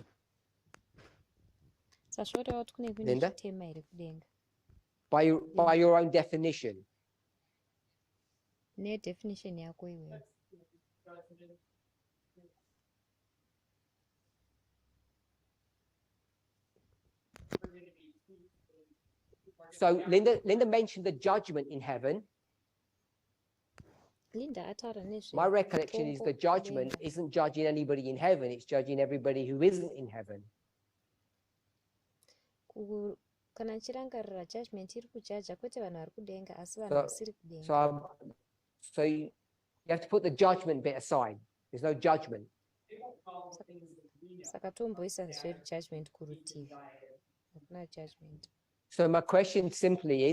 Sazvoreva kuti kune kune Linda? zvitema here kudenga. By your own definition? Nedefinition yako iwewe. So Linda mentioned the judgment in heaven. Linda ataura nezve. My recollection is the mutongo judgment kudenga. isn't judging anybody in heaven, it's judging everybody who isn't in heaven. Kana chirangarira judgment iri kujaja kwete vanhu vari kudenga asi vanhu So- vasiri kudenga. So you have to put the judgment bit aside. There's no judgment. Saka tomboisa zve judgment kurutivi. Hakuna judgment. So my question simply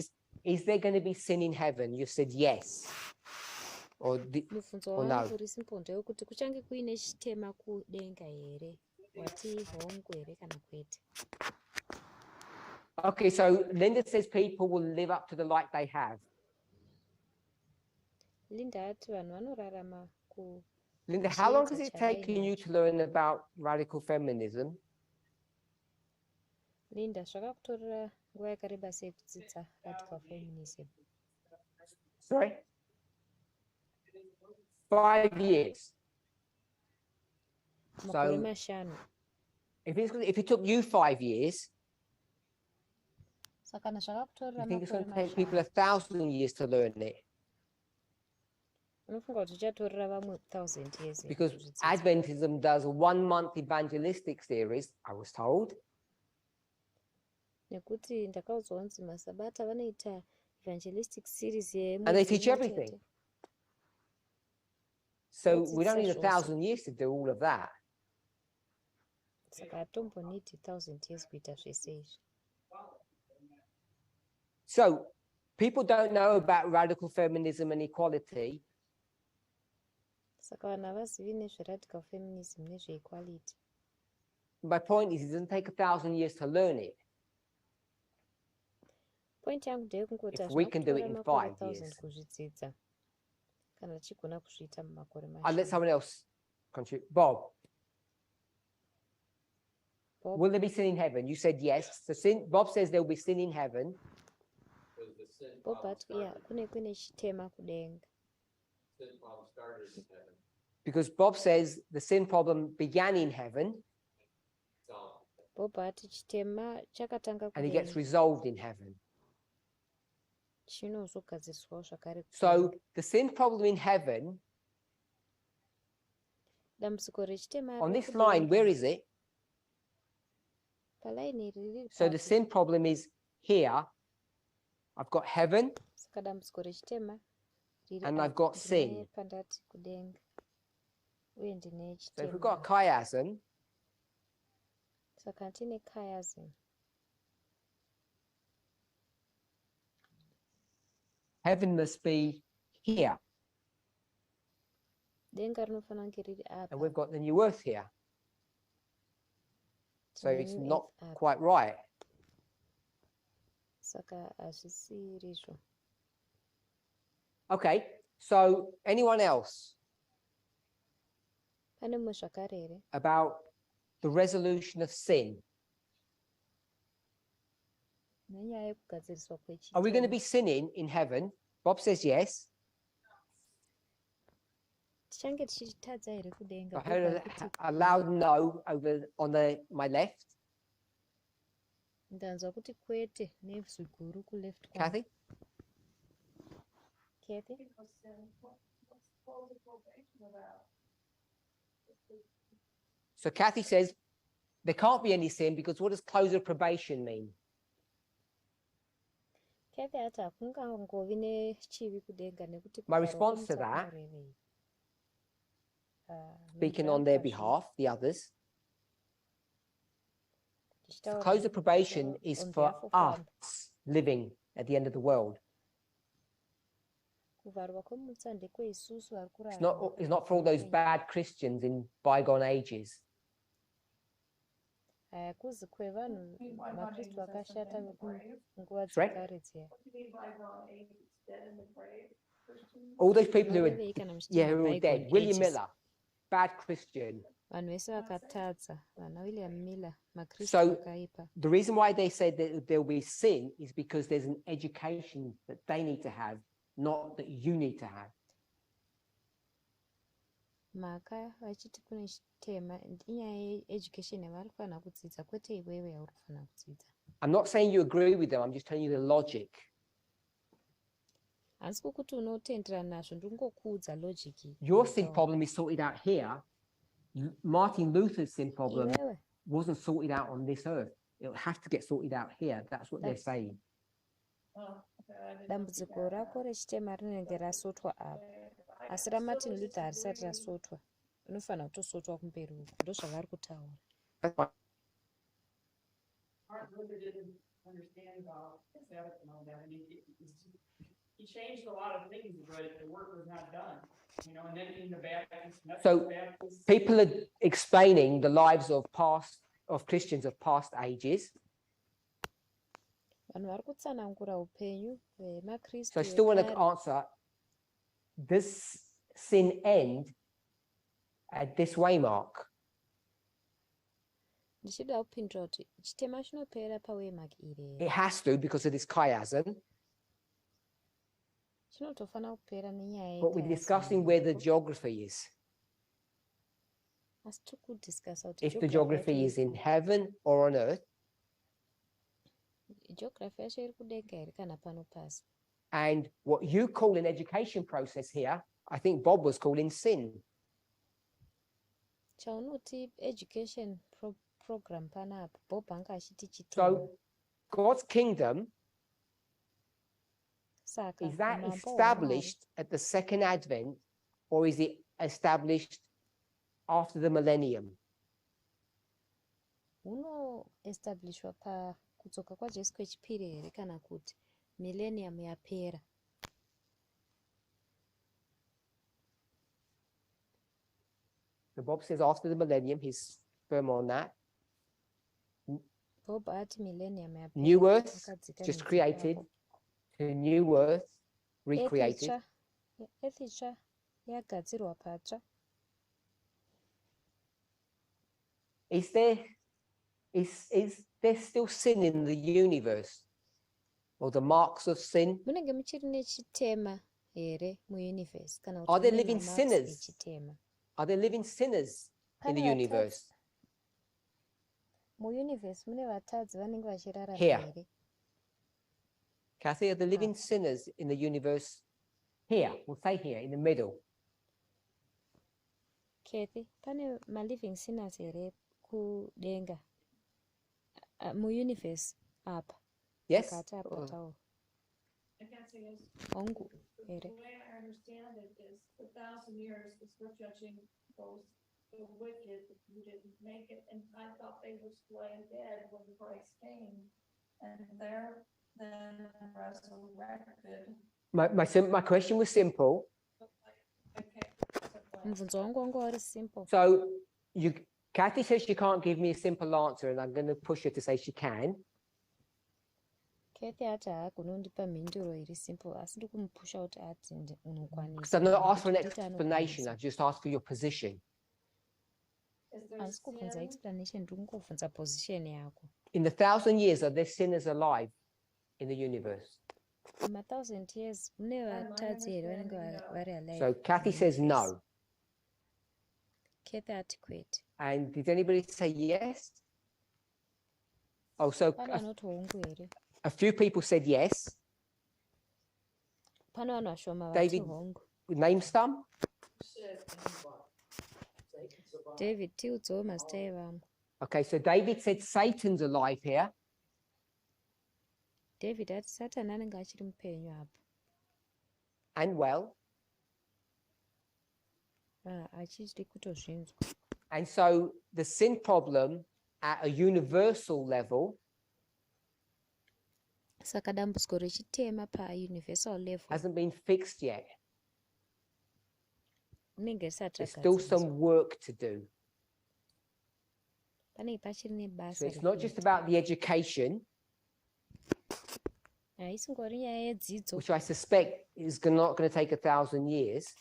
is there going to be sin in heaven? You said yes. Mubvunzo Or no. wangu uri simple ndewekuti kuchange kuine chitema kudenga here. Wati hongu here kana kwete. Okay, so Linda says people will live up to the light they have. Linda ati vanhu vanorarama ku. Linda, how long has it taken you to learn about radical feminism? Linda, zvakakutorera nguva yakareba sei kudzidza radical feminism? Sorry? 5 years. Makore So- mashanu. if it took you 5 years, saka kana zvakakutorera you think it's going makore to take people 5 1,000 years to learn it? unofunga kuti zvichatorera vamwe 1000 years here Because kuzvidzidza? Adventism does a 1-month evangelistic series, I was told. Nekuti ndakaudzwa kunzi masabata vanoita evangelistic series And they teach everything. So we don't need 1,000 years to do all of that. saka hatomboniti 1000 years kuita zvese izvi. So people don't know about radical feminism and equality. Saka vanhu havazivi nezveradical feminism nezveequality. My point is, it doesn't take 1,000 years to learn it. Point yangu ndeyekungoti If we can do it hazvina in makore 5 1000 years. kuzvidzidza kana tichigona kuzviita mumakore I'll let mashanu. someone else contribute. Bob, Bob, will there be sin in heaven? You said yes. So Bob says there will be sin in heaven. Because the sin Bob problem ati yeah, started, kune chitema kudenga. sin problem started in heaven. Because Bob says the sin problem began in heaven So Bob ati chitema chakatanga and it gets kudenga resolved in heaven. chinozogadziriswawo zvakare So kudenga. the sin problem in heaven, Dambudziko rechitema on riri this line, where kudenga. is it? Palaini iri riri So the papi. sin problem is here. I've got heaven Saka dambudziko rechitema riri and I've apa. got Ndine sin. pandati kudenga uye ndine So if we've got a chitema. chiasm, Saka tine chiasm. heaven must be here. Denga rinofanira kunge riri And apa. we've got the new earth here. So Tine it's new not earth apa. quite right. Saka hazvisiri izvo. Okay, so anyone else Pane mumwe zvakare here about the resolution of sin? nenyaya yekugadziriswa Are we going to kwechitema. be sinning in heaven? Bob says yes. Tichange tichitadza here kudenga. I Bob heard arikuti a loud no over on my left. ndanzwa kuti kwete nezwi guru kuleft kwangu. Kathy? Kathy? What's the probation about? So Kathy says there can't be any sin because what does close of probation mean? Kathy ati hakungangovi nechivi kudenga nekuti My kuvharwa response to kwemutsva that, kunorevei. speaking on their behalf, the others, the close of probation is for us living at the end of the world. Kuvharwa kwemutsva ndekweisusu vari It's not for all those bad Christians in bygone ages. hakuzi kwevanhu vakristu vakashata vekunguva Correct. dzekare dziya. What do you mean by gone age? It's dead in the grave? Christian? All those people who are, Norevei kana muchiti yeah, who are bygone dead. William ages. Miller, bad Christian. Vanhu vese vakatadza vana William Miller makristu So vakaipa. the reason why they said that there will be sin is because there's an education that they need to have, not that you need to have. Mhaka vachiti kune chitema inyaya yeeducation yavari kufanira kudzidza kwete iwewe yauri kufanira kudzidza. I'm not saying you agree with them, I'm just telling you the logic. Hansi kwokuti unotenderana nazvo ndingokuudza logic. Your sin problem is sorted out here. Martin Luther's sin problem Iwewe wasn't sorted out on this earth. It'll have to get sorted out here. That's what they're saying. Oh, okay, I didn't know dambudziko rako rechitema rinenge rasotwa apa, asi raMartin Luther harisati rasotwa. Rinofanira kutosotwa kumberi uko, ndozvavari kutaura. That's fine. Martin Luther didn't understand about Sabbath and all that. I mean, he changed a lot of things, but the work was not done. You know, and then in the Baptist, So, People are explaining the lives of Christians of past ages. Vanhu vari kutsanangura upenyu hwemakristu So I still want to vekare. answer, does sin end at this waymark? Ndichida kupindura kuti chitema chinopera pawaymark iri here. It has to because of this chiasm, Chinotofanira kupera nenyaya but we're discussing where the geography is. asi tiri kudiscasa kuti if the geography is in heaven or on earth, geography yacho iri kudenga here kana pano pasi. and what you call an education process here, I think Bob was calling sin. Chaunoti education program panapa Bob anga achiti chitema. So God's kingdom, Saka is that umambo hwaMwari established at the second advent, or is it established after the millennium? hunoestablishwa pakudzoka kwaJesu kwechipiri here kana kuti millennium yapera? So Bob says after the millennium, he's firm on that. Bob ati millennium yapera. New earth, Akadzika just midzi created, ipapo. to new earth, Earth recreated. itsva- earth itsva yagadzirwa patsva. Is there still sin in the universe, or the marks of sin? Munenge muchiri nechitema here muuniverse kana kuti Are there mune living mamarks sinners? echitema? Are there living sinners in the Pane universe? Muuniverse mune vatadzi vanenge vachirarama Here. here? Kathy, are the living sinners in the universe here? We'll say here, in the middle. Kathy, pane maliving sinners here kudenga muuniverse apa? Yes? Pakati apa tawo. I can't say yes. Hongu The here. way I understand it is 1,000 years is for judging those the wicked who didn't make it, and I thought they were slain dead when Christ came, and they're then resurrected. My question was simple. Okay. Mubvunzo wangu wanga wari simple. So Kathy says she can't give me a simple answer, and I'm going to push her to say she can. Kathy ati haagoni kundipa mhinduro iri simple asi ndiri kumupusha kuti ati unokwanisa. Because I'm not asking for an Kuti explanation. anokwanisa. I just asked for your position. Is there Asi kubvunza sin? explanation ndiri kungovhunza position yako. In the 1,000 years, are there sinners alive in the universe? Ma1000 years mune vatadzi here vanenge vari alive. So Kathy says no. Kathy ati kwete. And did anybody say yes? Oh, so Pane vanoti hongu here. a few people said yes. Pane vanhu vashoma vati David. hongu. Name some. David, tiudzowo mazita evamwe. Okay, so David said Satan's alive here. David ati Satani anenge achiri mupenyu apa. And well. Achiri kutozvinzwa. And so the sin problem at a universal level Saka dambudziko rechitema pauniversal level hasn't been fixed yet. rinenge risati There's still ragadziriswa. some work to do. Panenge pachiri So nebasa. it's not just about the education, haisingori nyaya yedzidzo which I suspect is not going to take 1,000 years.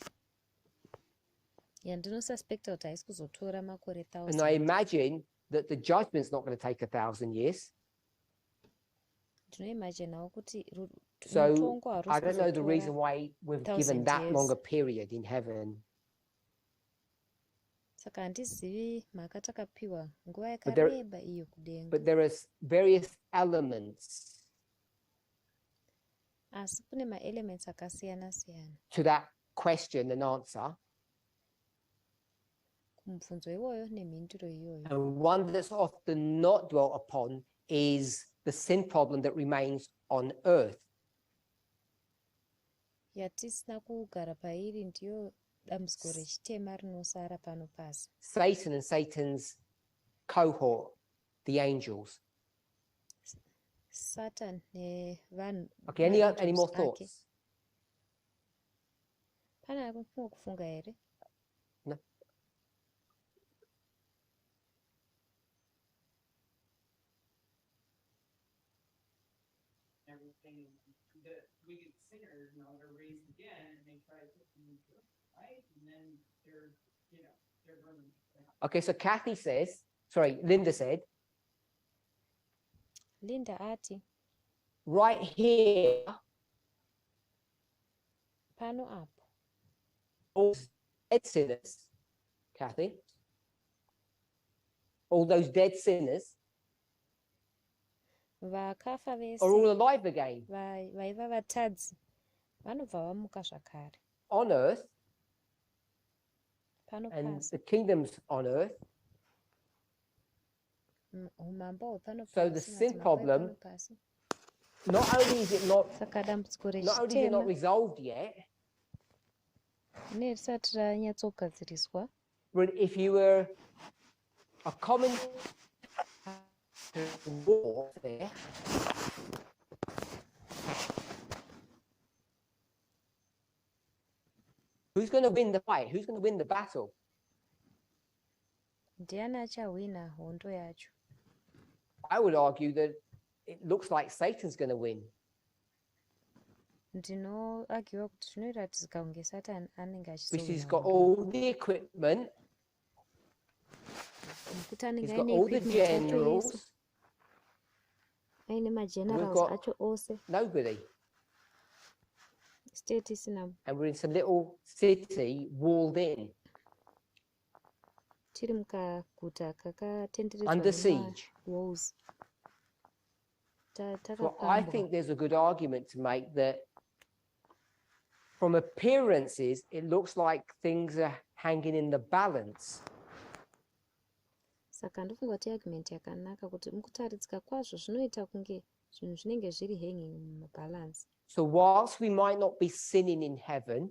yandinosuspecta kuti haisi kuzotora makore And I 1000. imagine that the judgment's not going to take 1,000 years. Ndinoimaginawo kuti So mutongo I harusi don't know the reason kuzotora. why we've 1,000 given that years. longer period in heaven. Saka handizivi mhaka takapiwa nguva But there- yakareba iyo kudenga. But there are various elements Asi kune maelements akasiyana siyana to that question and answer. kumubvunzo iwoyo nemhinduro iyoyo. And one that's often not dwelt upon is the sin problem that remains on earth. Yatisina kugara pairi ndiyo dambudziko rechitema rinosara pano pasi. Satan and Satan's cohort, the angels. Satan nevanhu. Okay, any more angels ake. thoughts? Pane kumwe kufunga here? No. Everything, the wicked sinners, they're raised again and they try to put them into right, and then they're burning. Okay, so Linda said, Linda ati right here, pano apo all dead sinners, Kathy, all those dead sinners vakafa are all vese alive again vaiva vatadzi vanobva vamuka zvakare on earth, pano and pasi the kingdoms on earth. umambo hwepano So the pasi sin madzimambo problem, epano pasi not only is it not saka dambudziko not only is it not rechitema resolved yet, nerisati ranyatsogadziriswa, but if you were a common warfare, who's going to win the fight? Who's going to win the battle? ndiani achahwina hondo yacho? I would argue that it looks like Satan's going to win. Ndinoagiwa kuti zvinoratidza kunge satani anenge Because he's achizowina got hondo all the equipment, nekuti anenge he's got aine all the equipment yacho yese, generals, aine we've magenerals got acho ose, nobody. state isina, And we're in some little city walled in, tiri mukaguta under kakatenderedzwa siege. walls. So I Takapambwa. think there's a good argument to make that from appearances, it looks like things are hanging in the balance. Saka ndofunga kuti argument yakanaka kuti mukutaridzika kwazvo zvinoita kunge zvinhu zvinenge zviri hanging mubalance. So whilst we might not be sinning in heaven,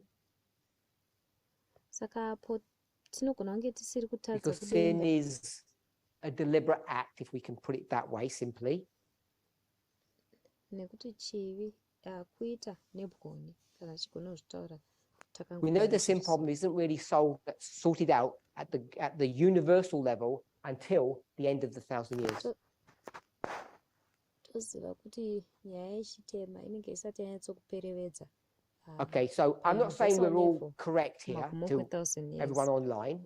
Saka apo tinogona kunge tisiri kutadza because sin kudenga, is a deliberate act, if we can put it that way simply, nekuti chivi kuita nebwoni kana chigona kuzvitaura we know the sin problem isn't really sorted out at the universal level until the end of the 1,000 years. toziva kuti nyaya yechitema inenge isati yanyatsokuperevedza. Okay, so I'm not saying we're all correct here to everyone online,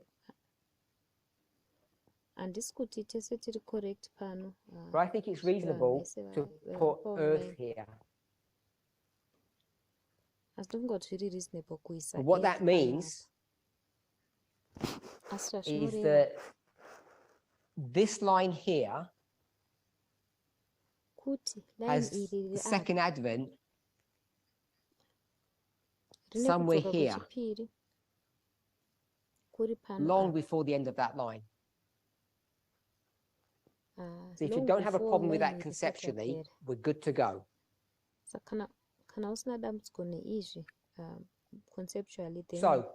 handisi kuti tese tiri correct pano, but I think it's reasonable to put earth here. asi tofunga kuti zviri reasonable kuisa But what that earth pano means apa. Asi is zvazvinoreva that this line here kuti line has iri the riri apa second advent rine somewhere kudzoka here, kwechipiri kuri pano long apa. before the end of that line. So if you Long don't have a before problem with line that iri conceptually, isati yapera. we're good to go. Saka kana usina dambudziko neizvi conceptually, then So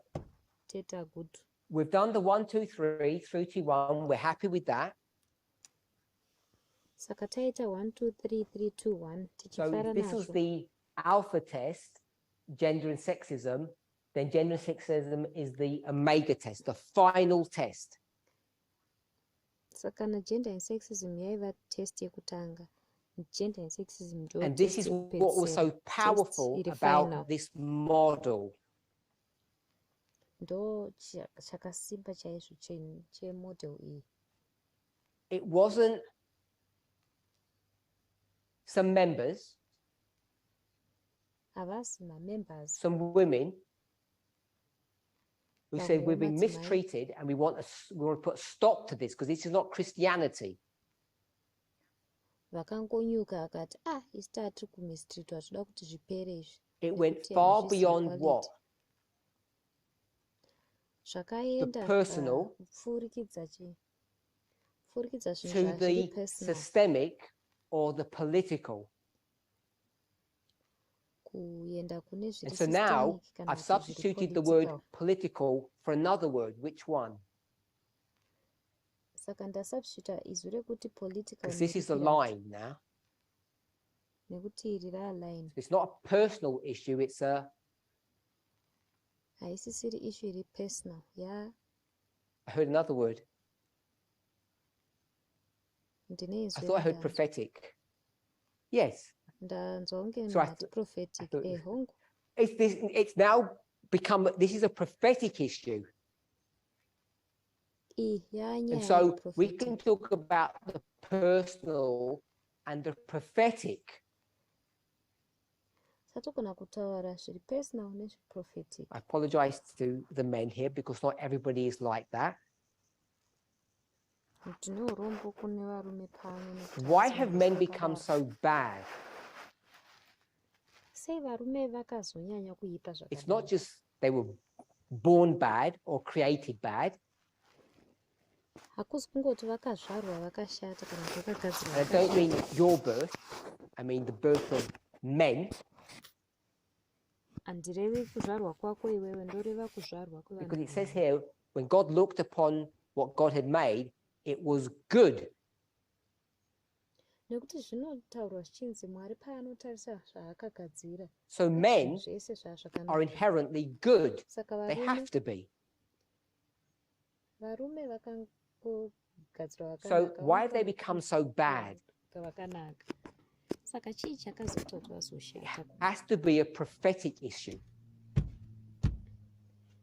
teta good. we've done the 1, 2, 3 through to 1. We're happy with that. Saka taita 1 2 3 3 2 1 So tichifara if this was nazvo. the alpha test, gender and sexism, then gender and sexism is the omega test, the final test. Saka na gender and sexism yaiva test yekutanga, gender and sexism ndo And this test is what was so yekupedzisira, powerful iri about final. this model. Ndo chakasimba chaizvo chemodel iyi. It wasn't some members, Havasi mamembers some women who said vamwe we've been vemadzimai mistreated and we want to put a stop to this because this is not Christianity. vakangonyuka akati isi tatiri kumistritwa toda kuti zvipere izvi. It went nekuti far hazvisi beyond equality. what? Zvakaenda personal kupfurikidza to zvinhu zviri the personal, systemic or the political. kuenda kune zviri And so now systemic kana I've kuti zviri substituted the word political. political for another word. Which one? Saka ndasubstituta izwi rekuti political Because this is the neripi racho, line now. nekuti iri raline It's not a personal issue, it's a, haisisiri issue iri personal. I heard another word. Ndine I izwi thought I heard randanzwa. prophetic. Yes. Ndanzwa kunge So I mati prophetic. thought- Hongu It's now become, this is a prophetic issue. iyi And yanyaya so we yeprophetic. can talk about the personal and the prophetic. Satogona kutaura zviri personal nezviprophetic. I apologize to the men here because not everybody is like that. tine urombo kune varume pamwe nekuti Why havasi have men mabasa become akadaro. so bad? Sei varume vakazonyanya kuipa It's not zvakadaro? just they were born bad or created bad. Hakusi kungoti vakazvarwa vakashata kana kuti vakagadzirwa And I don't mean vakashata. your birth, I mean the birth of men, Handirevi kuzvarwa kwako iwewe, ndoreva kuzvarwa because kwevanhu. it says here, when God looked upon what God had made, it was good. Nekuti zvinotaurwa zvichinzi Mwari paanotarisa zvaakagadzira, So men zvese are zvazvakanaka. inherently good. Saka They have to be. varume vakangogadzirwa So vakanaka. why have they become so bad? Vakanaka. Saka chii chakazoita kuti It vazoshata? has to be a prophetic issue.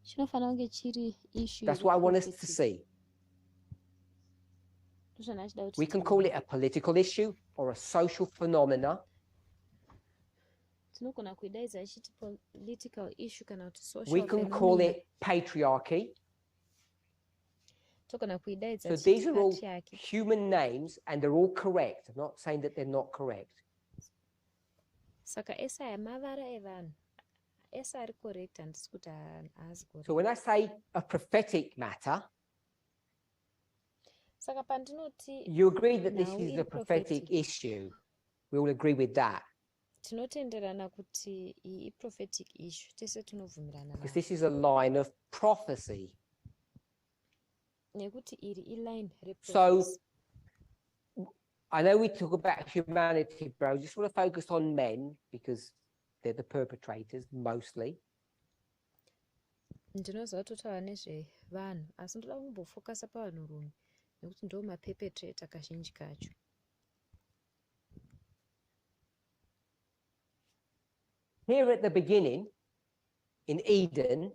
Chinofanira kunge chiri issue. That's what I want us to see. We can call it a political issue or a social phenomena. Tinogona kuidaidza ichiti political issue kana kuti social We can call phenomena. it patriarchy. Togona kuidaidza So tichiti these are all patriarchy. human names and they're all correct. I'm not saying that they're not correct. Saka ese aya mavara evanhu. Ese ari correct, handisi kuti haasi correct. So when I say a prophetic matter, Saka pandinoti you agree that this now is iri a prophetic issue. We all agree with that. tinotenderana kuti iyi prophetic issue, tese tinovhumirana Because nayo. this is a line of prophecy. Nekuti iri iline So reprophecy. I know we talk about humanity, but I just want to focus on men because they're the perpetrators mostly. Ndinoziva kuti taura nezvevanhu, asi ndoda kumbofokasa pavanhurume nekuti ndo maperpetrator kazhinji kacho. Here at the beginning in Eden,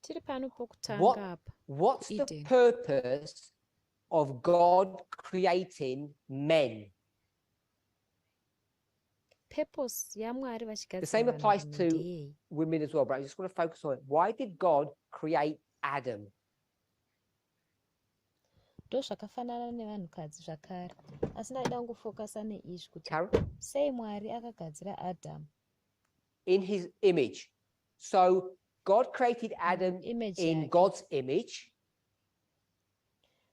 Tiri pano pokutanga What- apa. what's the Eden. purpose of God creating men? Purpose yaMwari The same vachigadzira applies vanhurume to ndeyei? women as well, but I just want to focus on it. Why did God create Adam? Ndo zvakafanana nevanhukadzi zvakare, asi ndaida kungofokasa neizvi kuti Carol? sei Mwari akagadzira Adam. In his image. So God created Adam Image in yake. God's image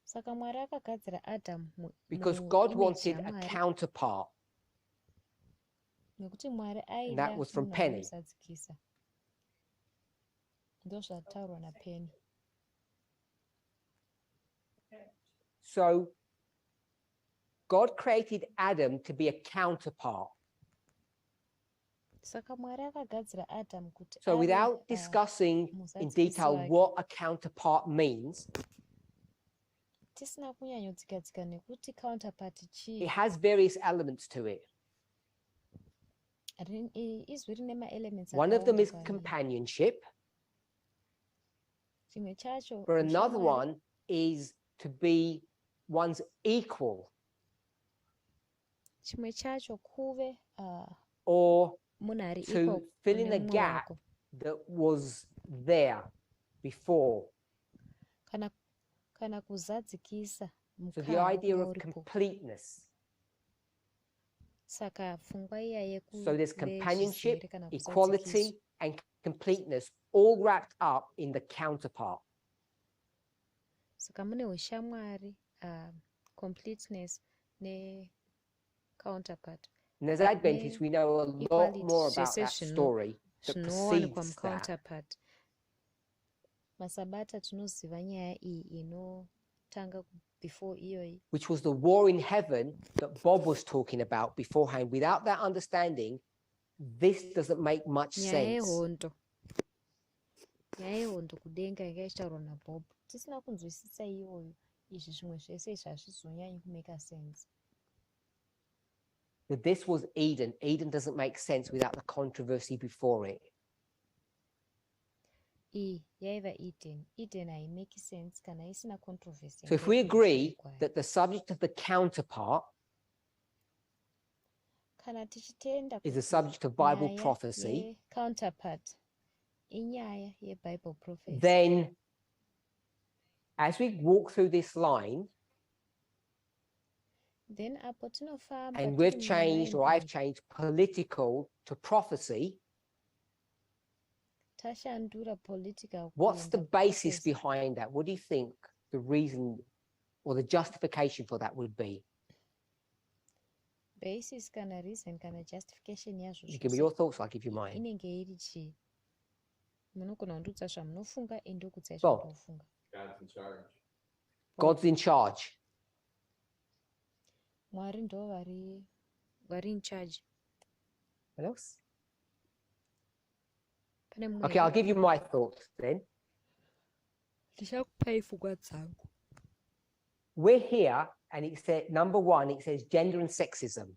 Saka Mwari akagadzira Adam because God image wanted a yaMwari, counterpart. nekuti Mwari And that aida was from munhu Penny. anomuzadzikisa. Ndo zvataurwa naPenny. So God created Adam to be a counterpart. Saka Mwari akagadzira Adam kuti So ave, without discussing in muzadzisi detail wake. what a counterpart means, Tisina kunyanyodzigadzika nekuti counterpart it chii. has various elements to it. Izwi rine ma-elements One of them is akawanda. companionship, Chimwe chacho but another ushamwari. one is to be one's equal Chimwe chacho kuve or munhu ari to equal fill in kune a mumwe gap wako. that was there before. Kana kuzadzikisa So the mukana idea of uripo. completeness. Saka pfungwa iya So there's yekuve companionship, zvizere kana kuzadzikiswa. equality, and completeness all wrapped up in the counterpart. Saka mune ushamwari, completeness ne-counterpart. And as Adventists, we know a lot equality, more about zvese that story that zvinowanikwa precedes that. mucounterpart. Masabata tinoziva nyaya iyi inotanga before iyoyi. Which was the war in heaven that Bob was talking about beforehand. Without that understanding, this doesn't make much Nyaya sense. yehondo. Nyaya yehondo kudenga yanga ichitaurwa naBob. Tisina kunzwisisa iyoyo, izvi zvimwe zvese hazvizonyanyi kumeka sense. That this was Eden. Eden doesn't make sense without the controversy before it. Iyi yaiva Eden. Eden haimeki sense kana isina controversy. So if we agree that the subject of the counterpart kana tichitenda is the kuti subject of Bible nyaya prophecy, ye-counterpart inyaya yeBible prophecy. then as we walk through this line, then apo tinofamba and tiri we've changed, or I've muline, changed political to prophecy, tashandura political what's the kuenda basis prophecy. behind that? What do you think the reason or the justification for that would be? Basis kana reason kana justification yazvo You give me zvose your thoughts, I'll give you mine. inenge iri chii? Munogona kundiudza zvamunofunga endokudzai Well, zvandinofunga. God's in charge. God's in charge. Mwari ndo vari in charge. What else? Pane mumwe Okay, I'll here? give you my thoughts then. Ndichakupai pfungwa dzangu. We're here, and it said, number one, it says gender and sexism.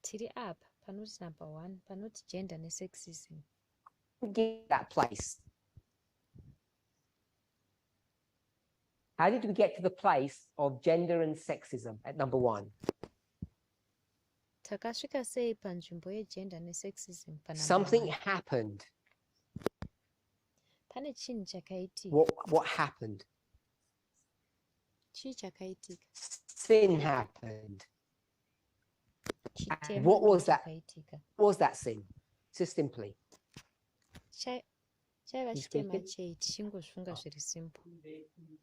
Tiri apa panoti number 1 panoti gender nesexism. Get that place. How did we get to the place of gender and sexism at number one? Takasvika sei panzvimbo yegender nesexism panumber Something 1? happened. Pane chinhu chakaitika. What happened? Chii chakaitika? Sin happened. Chitema what was that? chakaitika. What was that sin? Just simply. Chaiva You chitema speaking? chei tichingozvifunga zviri simple.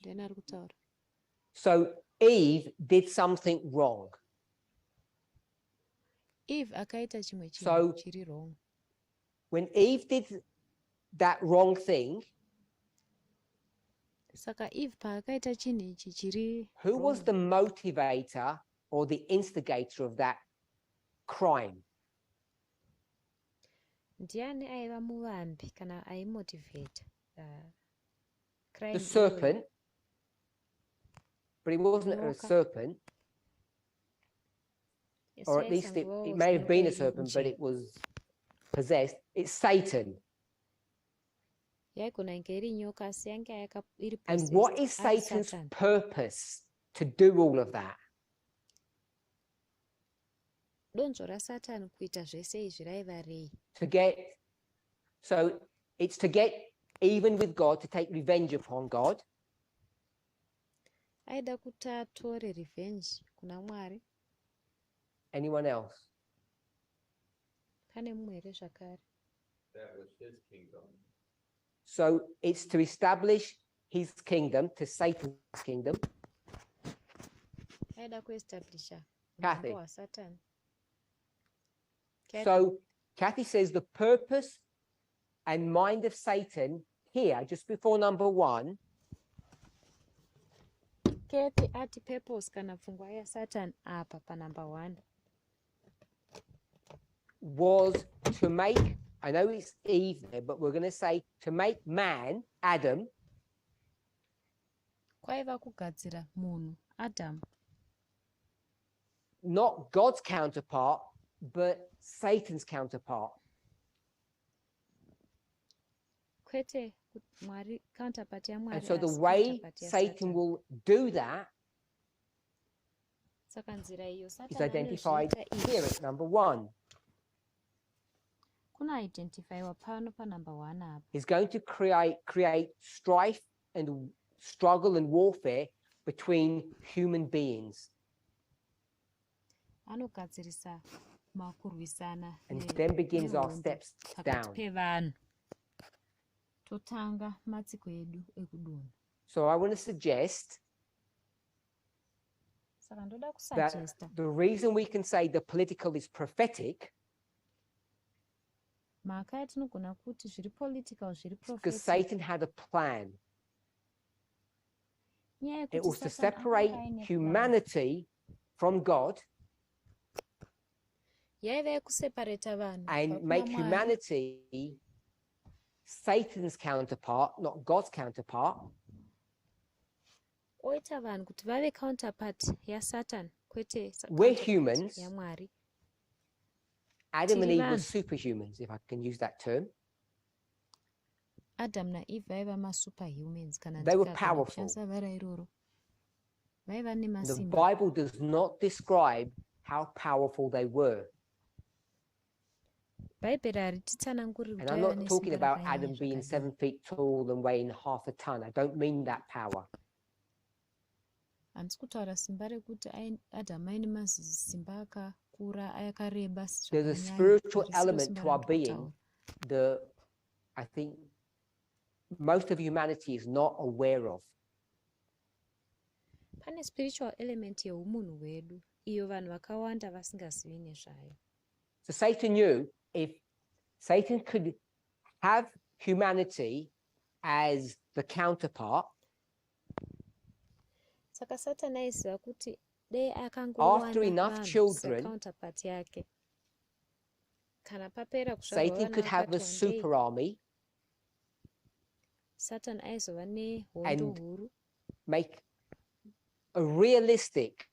Ndiani ari kutaura? So Eve did something wrong. Eve akaita chimwe So- chinhu chiri wrong. When Eve did that wrong thing, Saka Eve paakaita chinhu ichi chiri who was wrong, the motivator or the instigator of that crime? ndiani aiva muvambi kana aimotivate crime The iyoyo? serpent, but it wasn't a Nyoka. serpent, or at least it Yesaisanguva may have been a nyoka serpent, but iri it was possessed. It's Satan. yaigona kunge iri nyoka asi yange iri And what is possessed, ari Satan's Satan. purpose to do all of that? Donzvo rasatani kuita zvese izvi raiva rei? To get, so it's to get even with God, to take revenge upon God, Aida kuti atore revenge kuna Mwari. anyone else? Pane mumwe here zvakare. That was his kingdom. So it's to establish his kingdom, to Satan's kingdom. Aida kuestablisha Kathy. umambo hwaSatani. Kathy, So Kathy says the purpose and mind of Satan here, just before number one, Kathy ati purpose kana pfungwa yaSatani apa panumber 1 was to make, I know it's Eve there, but we're going to say to make man, Adam, kwaiva kugadzira munhu Adam, not God's counterpart, but Satan's counterpart. kwete Mwari counterpart yaMwari. And so the asi way counterpart Satan yaSatani. will do that Saka nzira iyo is Satani identified anozviita here izvi. at number one. Kuna identifyiwa pano panumber 1 apa. He's going to create strife and struggle and warfare between human beings. Anogadzirisa makurwisana And then begins our nehondo steps pakati down. pevanhu. Totanga matsiko edu ekudonha. So I want to suggest Saka ndoda that kusuggesta the reason we can say the political is prophetic mhaka yatinogona kuti zviri political zviri because prophetic. Satan had a plan. Nyaya It yekuti was to Satani separate akanga aine plan. humanity from God Yaiva yekuseparata vanhu kubva and kuna make Mwari, humanity Satan's counterpart, not God's counterpart. oita vanhu kuti vave counterpart yaSatani kwete We're counterpart humans. yaMwari. Adam and Tiri Eve were vanhu. superhumans, if I can use that term. Adam naEve vaiva masuperhumans kana They were ndikagona powerful. kushandisa vara iroro. Vaiva The nemasimba. Bible does not describe how powerful they were. Bhaibheri harititsananguriri And kuti I'm vaiva not talking nesimba about rakanyanya Adam being zvakadini. 7 feet tall and weighing half a ton. I don't mean that power. handisi kutaura simba rekuti Adhamu aine masimba akakura akareba There's a spiritual element to our being that I think most of humanity is not aware of. Pane spiritual element yehumunhu hwedu iyo vanhu vakawanda vasingazivi nezvayo. So Satan knew if Satan could have humanity as the counterpart, Saka Satani aiziva kuti dei after akangowana enough vanhu children, secounterpart yake, kana papera kuzvarwa Satan vana could have a vakati wandei, super army Satani aizova nehondo and huru make a realistic,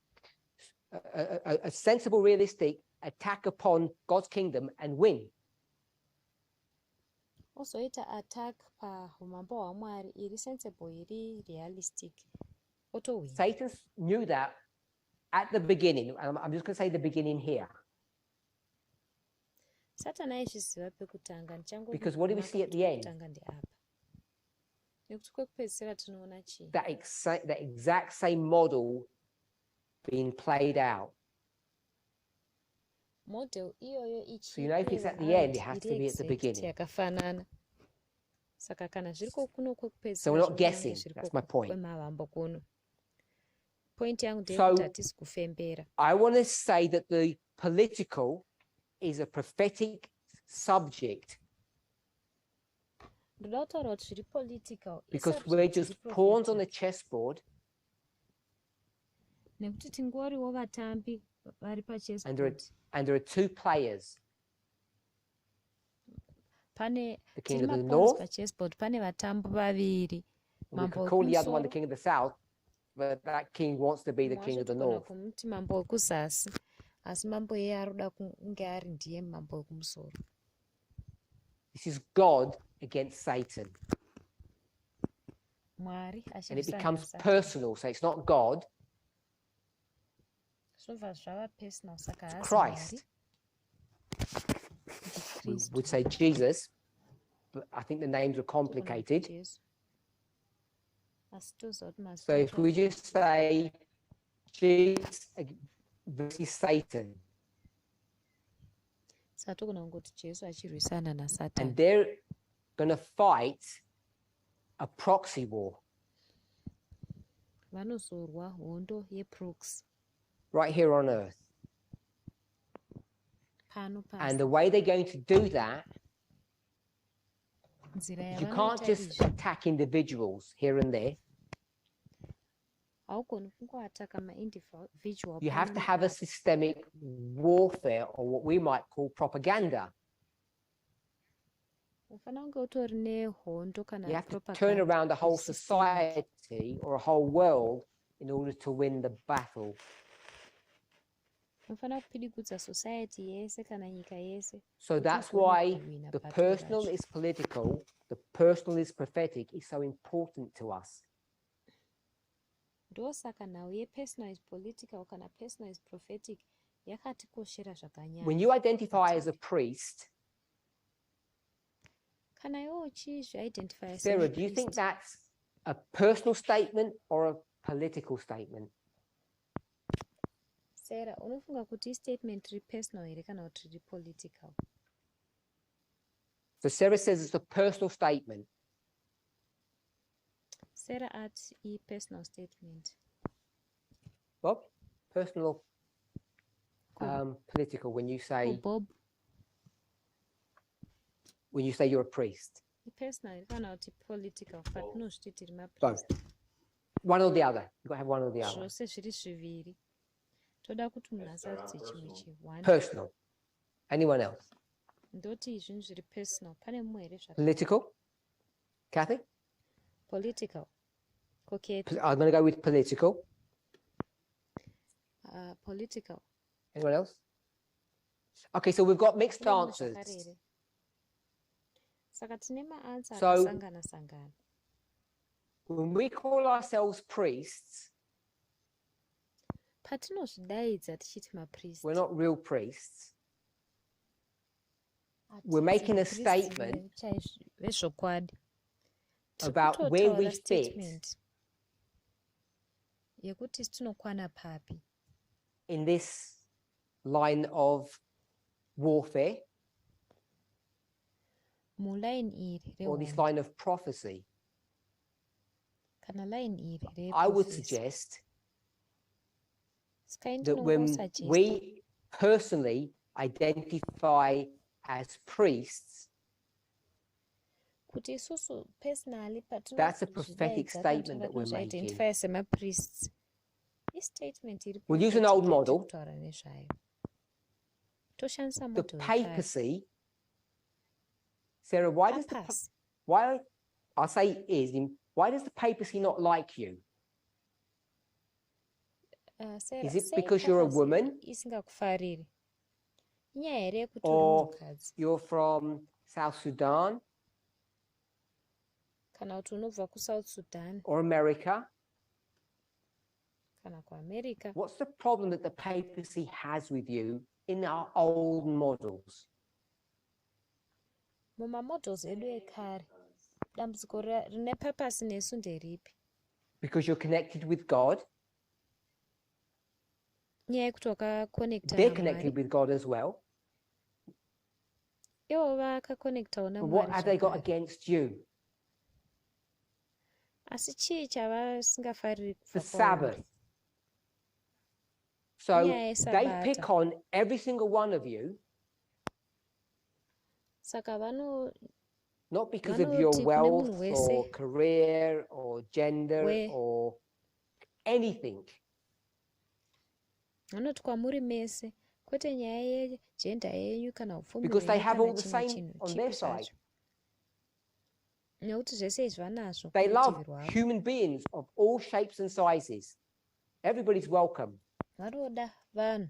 a sensible, realistic attack upon God's kingdom and win. ozoita attack paumambo hwaMwari iri sensible iri realistic otowina. Satan knew that at the beginning, and I'm just going to say the beginning here, Satani aizviziva pekutanga, because what do we see at the end? ndichangoekutanga ndeapa. Nekuti kwekupedzisira tinoona chii? That exact same model being played out. Model iyoyo So you know, if it's at the end, it has to be at the beginning. yakafanana. Saka kana zviriko kuno kwekupedzisira, So we're not guessing. That's my point. kwemavambo kuno. Point yangu So ndeyekuti hatisi kufembera. I want to say that the political is a prophetic subject Ndoda kutaura kuti zviri political because we're just pawns on a chessboard nekuti tingoriwo vatambi vari and there pachessboard. are two players, Pane the king tiri of the mapawns north, pachessboard, pane vatambi vaviri. we Mambo could call the other one the wekumusoro, king of the south, but that king wants to be the king of the mwazotogona north. kumuti mambo wekuzasi, asi mambo iye aroda kunge ari ndiye mambo wekumusoro. This is God against Satan, Mwari and it achirwisana becomes naSatani. personal. So it's not God, Zvinobva zvava personal, saka haasi Christ. Mwari, We ndiKristu. would say Jesus, but I think the names are complicated. Jesu. Asi toziva kuti So if we just say Jesus versus Satan, saka togona kungoti Jesu achirwisana and naSatani. they're going to fight a proxy war Vanozorwa hondo yeproxy right here on earth. pano And the pasi. way they're going to do that, Nzira you can't yavanoita just izvi, attack individuals here and there. haugoni kungoataka maindividual. You have pano to have a nepapo. systemic warfare, or what we might call propaganda. Unofanira kunge utori nehondo kana You have to turn propaganda around a whole systemic. society or a whole world in order to win the battle. Unofanira kupidikudza society yese kana nyika yese. So kuti that's ugone why kuwina the battle personal racho. is political, the personal is prophetic is so important to us. Ndosaka nhau yepersonal is political kana personal is prophetic yakatikoshera zvakanyanya. When you identify as a priest, Kana iwe uchizviidentify Sarah, do you think that's a personal statement or a political statement? Sarah, unofunga kuti statement riri personal here kana kuti riri political? So Sarah says it's a personal statement. Sarah ati i-personal statement. Bob, personal, Cool. political. When you say Bob, you're a priest, i-personal kana kuti political, but tinozviti tiri both, mapriest. one or the other. You've got to have one or the other. Zvose zviri zviviri. Toda kuti munhu asaridze chimwe chihwani. Personal. Anyone else? Ndoti zvinhu zviri personal. Pane mumwe here zvakare. Political. Kathy? Political. Koketi. I'm going to go with political. Political. Anyone else? Okay, so we've got mixed Pane mumwe answers. zvakare here. Saka tine maansa So- akasangana-sangana. When we call ourselves priests, Patinozvidaidza tichiti mapriest. we're not real priests. We're making a statement vezvokwadi about where we fit statement yekuti tinokwana papi in this line of warfare mulaini iri or this rehondo line of prophecy? kana laini iri I would reprofesi. suggest Saka that when ndinosuggesta we personally identify as priests, kuti isusu personally that's a prophetic statement that we're making. identify semapriests istatement iri We'll use an old model. kutaura nezvayo toshandisa The model yekare. papacy, Sarah, why does the Papas. why I'll say why does the papacy not like you? Sarah, Is it sei because you're a papacy woman isingakufariri inyaya here yekuti uri or munhukadzi you're from South Sudan kana kuti unobva kuSouth Sudan or America? kana kuAmerica? What's the problem that the papacy has with you in our old models? Mumamodels edu ekare dambudziko rine papacy nesu nderipi? Because you're connected with God, Nyaya yekuti wakakonekta they're naMwari connected with God as well. ivo vakakonektawo But what naMwari have they got zvakare. against you? Asi chii chavasingafariri The kubva kwauri? Sabbath. So Yeah, they Sabbath. pick on every single one of you, Saka not because of Vanoti your kune wealth munhu wese or career or gender or anything. vanoti kwamuri mese kwete nyaya yejenda yenyu kana upfumi Because they hwenyu have kana all the chimwe same chinhu on chipi their side. zvacho nekuti zvese izvi vanazvo They love kurutivi rwavo. human beings of all shapes and sizes. Everybody's welcome. Vanoda vanhu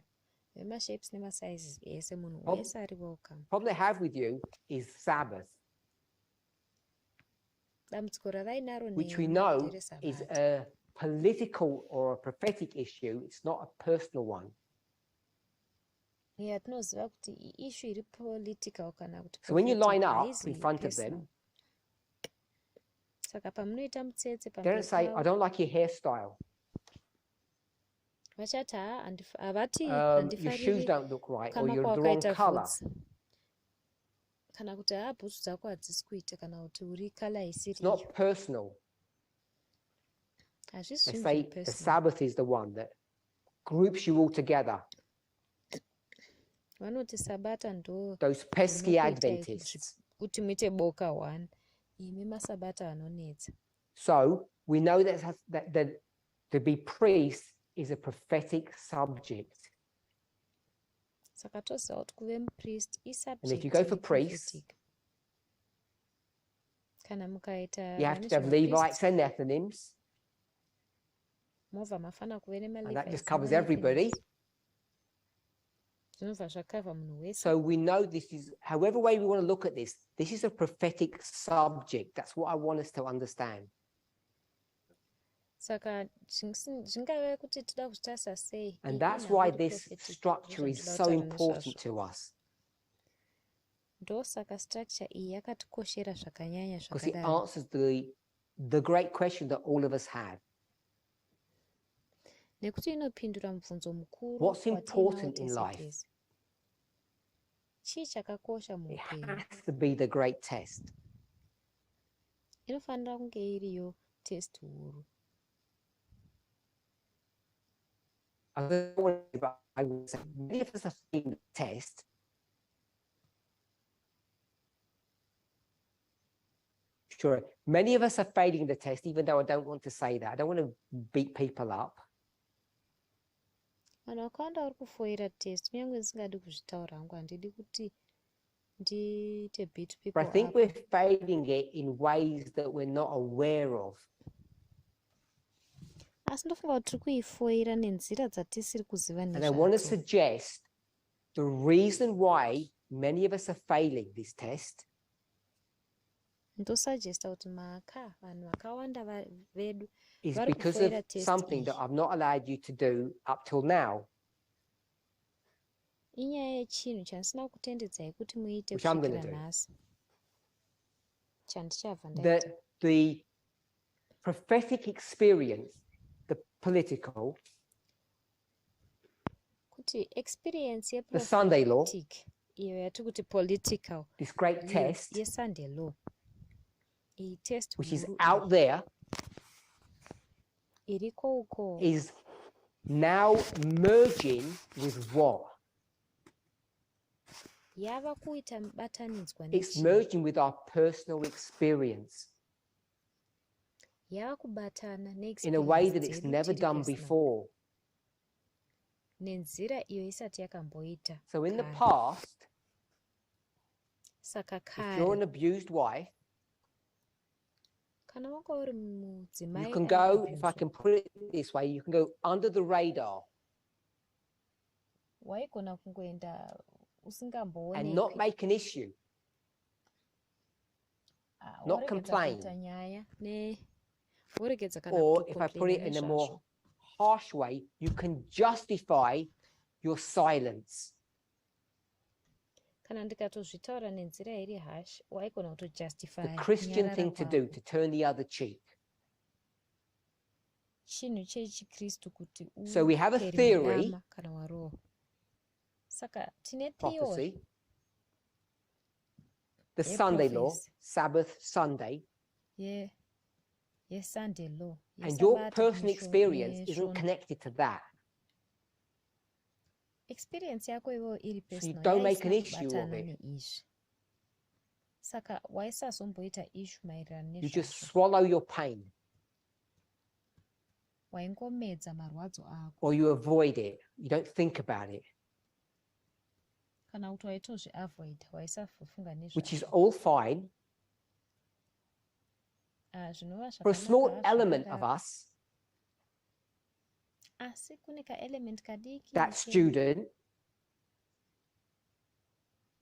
vemashapes nemasizes ese, munhu Oh. wese ari welcome. The problem they have with you is Sabbath, Dambudziko ravainaro which we nemi know ndereSabata. is a political or a prophetic issue. It's not a personal one. Yatinoziva kuti iishu iri political kana kuti So when you line prophetic, up haisi in front of personal. them, Saka pamunoita mutsetse they don't pamberi say, I pavo don't like your hairstyle. vachati havati Your shoes handifariri don't look right, or kama you're the wrong kwawakaita color. bvudzi kana kuti bhutsu dzako hadzisi kuita kana kuti uri kala It's isiri not iyo. personal. Hazvisi They zvinhu say zviri the personal. Sabbath is the one that groups you all together. Vanoti Sabata ndo Those pesky zvinokuitai Adventists. kuti muite boka one. Imi maSabata vanonetsa. So we know that to be priest is a prophetic subject. Saka toziva kuti kuve mupriest And if you go for priests, isubject. Kana mukaita you have to have Levites and Nethinims, mobva mafana kuve and that just nemaLevites covers everybody. zvinobva zvakavha munhu wese. So we know this is, however way we want to look at this is a prophetic subject. That's what I want us to understand. Saka zvingave kuti toda kuzvitarisa sei. And Iyi that's inhau why iri this prophetic, structure ndizvo is ndinoda so kutaura important nezvazvo. to us, Ndosaka structure iyi yakatikoshera zvakanyanya because it zvakadaro. answers the great question that all of us have. Nekuti inopindura mubvunzo mukuru What's watinawo important in tese life? tese. Chii chakakosha It muupenyu? has to be the great test. Inofanira kunge iriyo test huru. I don't want to, but I would say many of us are failing the test. Sure, many of us are failing the test, even though I don't want to say that. I don't want to beat people up. Vanhu vakawanda vari kufoira test, kunyange ndisingadi kuzvitaura hangu, handidi kuti ndiite beat But I people think up. we're failing it in ways that we're not aware of. Asi ndofunga kuti tiri kuifoira nenzira dzatisiri kuziva And I want to nezvadzo. suggest the reason why many of us are failing this test Ndosugesta kuti vanhu vakawanda vedu is vari because of kufoira test something that iyi. I've not allowed you to do up till now, Inyaya yechinhu chandisina kutendedzai kuti muite which I'm gonna kusvikira do. nhasi. Chandichabva that ndaita. the prophetic experience, the political, kuti experience the Sunday law, yeprophetic iyo yati kuti political this great iyo test, yesunday law, iyi test which is huru out there, iriko uko is now merging with what? yava kuita mubatanidzwa It's nechii? merging with our personal experience yava kubatana in a way that neexperience it's dzedu never tiri done personal, before. nenzira iyo isati yakamboita So in the kare. past, Saka if you're an kare abused wife, kana wanga uri you mudzimai can go, if I akabhuzwa, can put it this way, you can go under the radar waigona kungoenda and usingamboonekwi, not make an issue. not woregedza complain. kuita nyaya woregedza kana Or if I put kutokomplaina it in a nezvazvo. more harsh way, you can justify your silence. Kana ndikatozvitaura nenzira iri hash waigona The kutojustify Christian nyarara thing to do, kwako. to turn the other cheek. Chinhu chechikristu kuti So we have a uperi theory, mudama kana warohwa. Saka tine theory prophecy, the Sunday law, prophecy. Sabbath Sunday, yesunday law, and your yeSabata personal kumusho- experience isn't yesvongo. connected to that. Experience yako iwewe iri So you personal don't make an yaisina issue of kubatana it. neizvi. Saka waisazomboita issue maererano You just nezvazvo. swallow your pain Waingomedza marwadzo ako or you avoid it. You don't think about it, kana kuti waitozviavoid waisafunga which is nezvazvo. all fine. Zvinova For a small zvakanaka element of zvakadaro. us, Asi kune kaelement kadiki that student,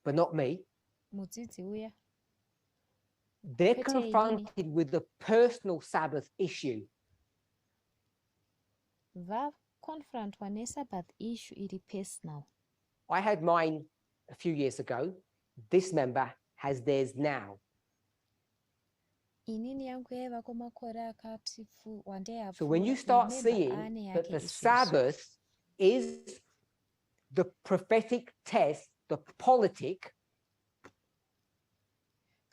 but not me, mudzidzi uya they're Kwete inini. confronted with the personal Sabbath issue. vakonfrontwa neSabbath issue iri personal. I had mine a few years ago. This member has theirs now. Inini yangu yaiva kwamakore akati wandeyapfuura. So when you start seeing that the Sabbath is the prophetic test, the politic,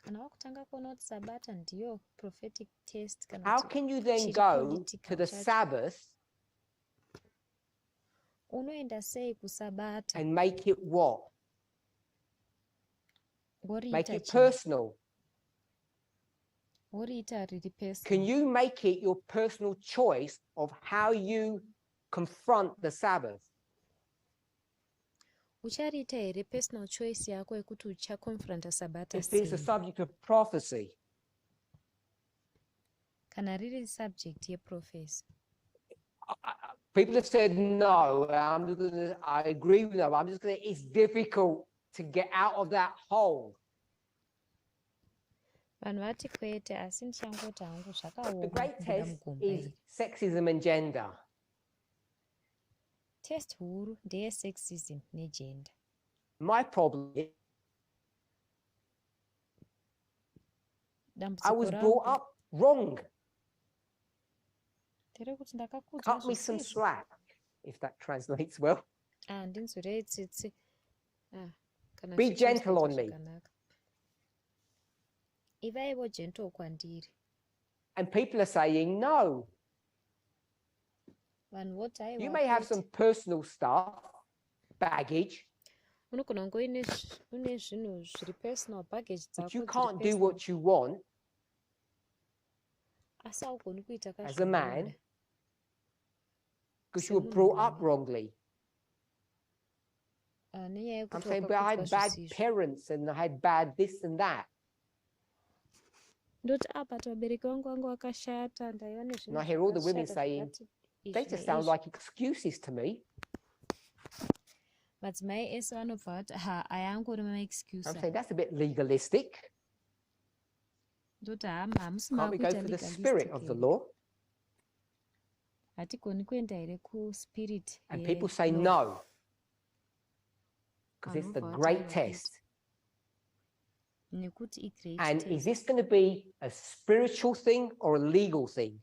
kana wakutanga kuona kuti sabata ndiyo prophetic test kana how kuti can you then chiri go political to the chacho. Sabbath unoenda sei kusabata and make it what? Make woriita it chii? personal. Woriita riri Can personal. you make it your personal choice of how you confront the Sabbath? Uchariita here personal choice yako yekuti uchakonfronta sabata If it's a sei subject of prophecy, kana riri subject yeprofesi. people have said no. I agree with them. I'm just going to, it's difficult to get out of that hole. Vanhu vati kwete asi ndichangoti hangu The zvakaoma great kubuda test mugomba is iri. sexism and gender. Test huru ndeyesexism negender. My problem is I Dambudziko was brought rangu up wrong. nderekuti ndakakudzwa Cut me some zvisizvo. slack, if that translates well. Ndinzwirei tsitsi. Kana Be zvichitranslate gentle on me. zvakanaka. Ivaivo gentle kwandiri. And people are saying no. Vanhu voti You aiwa may have kwete. some personal stuff, baggage, Unogona kunge une zvinhu zviri personal baggage but dzako you dziri can't do personal. what you want Asi haugoni kuita as a man kazvaunoda. because you were brought up Semunhurume. wrongly. Nenyaya I'm yekuti saying, but I wakakudzwa had bad zvisizvo. parents and I had bad this and that. Ndoti but vabereki vangu vanga vakashata ndaiva nezvinhu And I hear all the women zvakashata saying, zvakati they izvi just sound neizvi. like excuses to me. Madzimai ese vanobva vati aya angori maexcuse. I'm saying that's a bit legalistic. Ndoti hamusi Can't we go maakuita for the legalistic spirit of the here. law? Hatigoni kuenda here kuspirit And people say no, because it's the Vanobva vati great aiwa test. nekuti igreat And test. is this going to be a spiritual thing or a legal thing?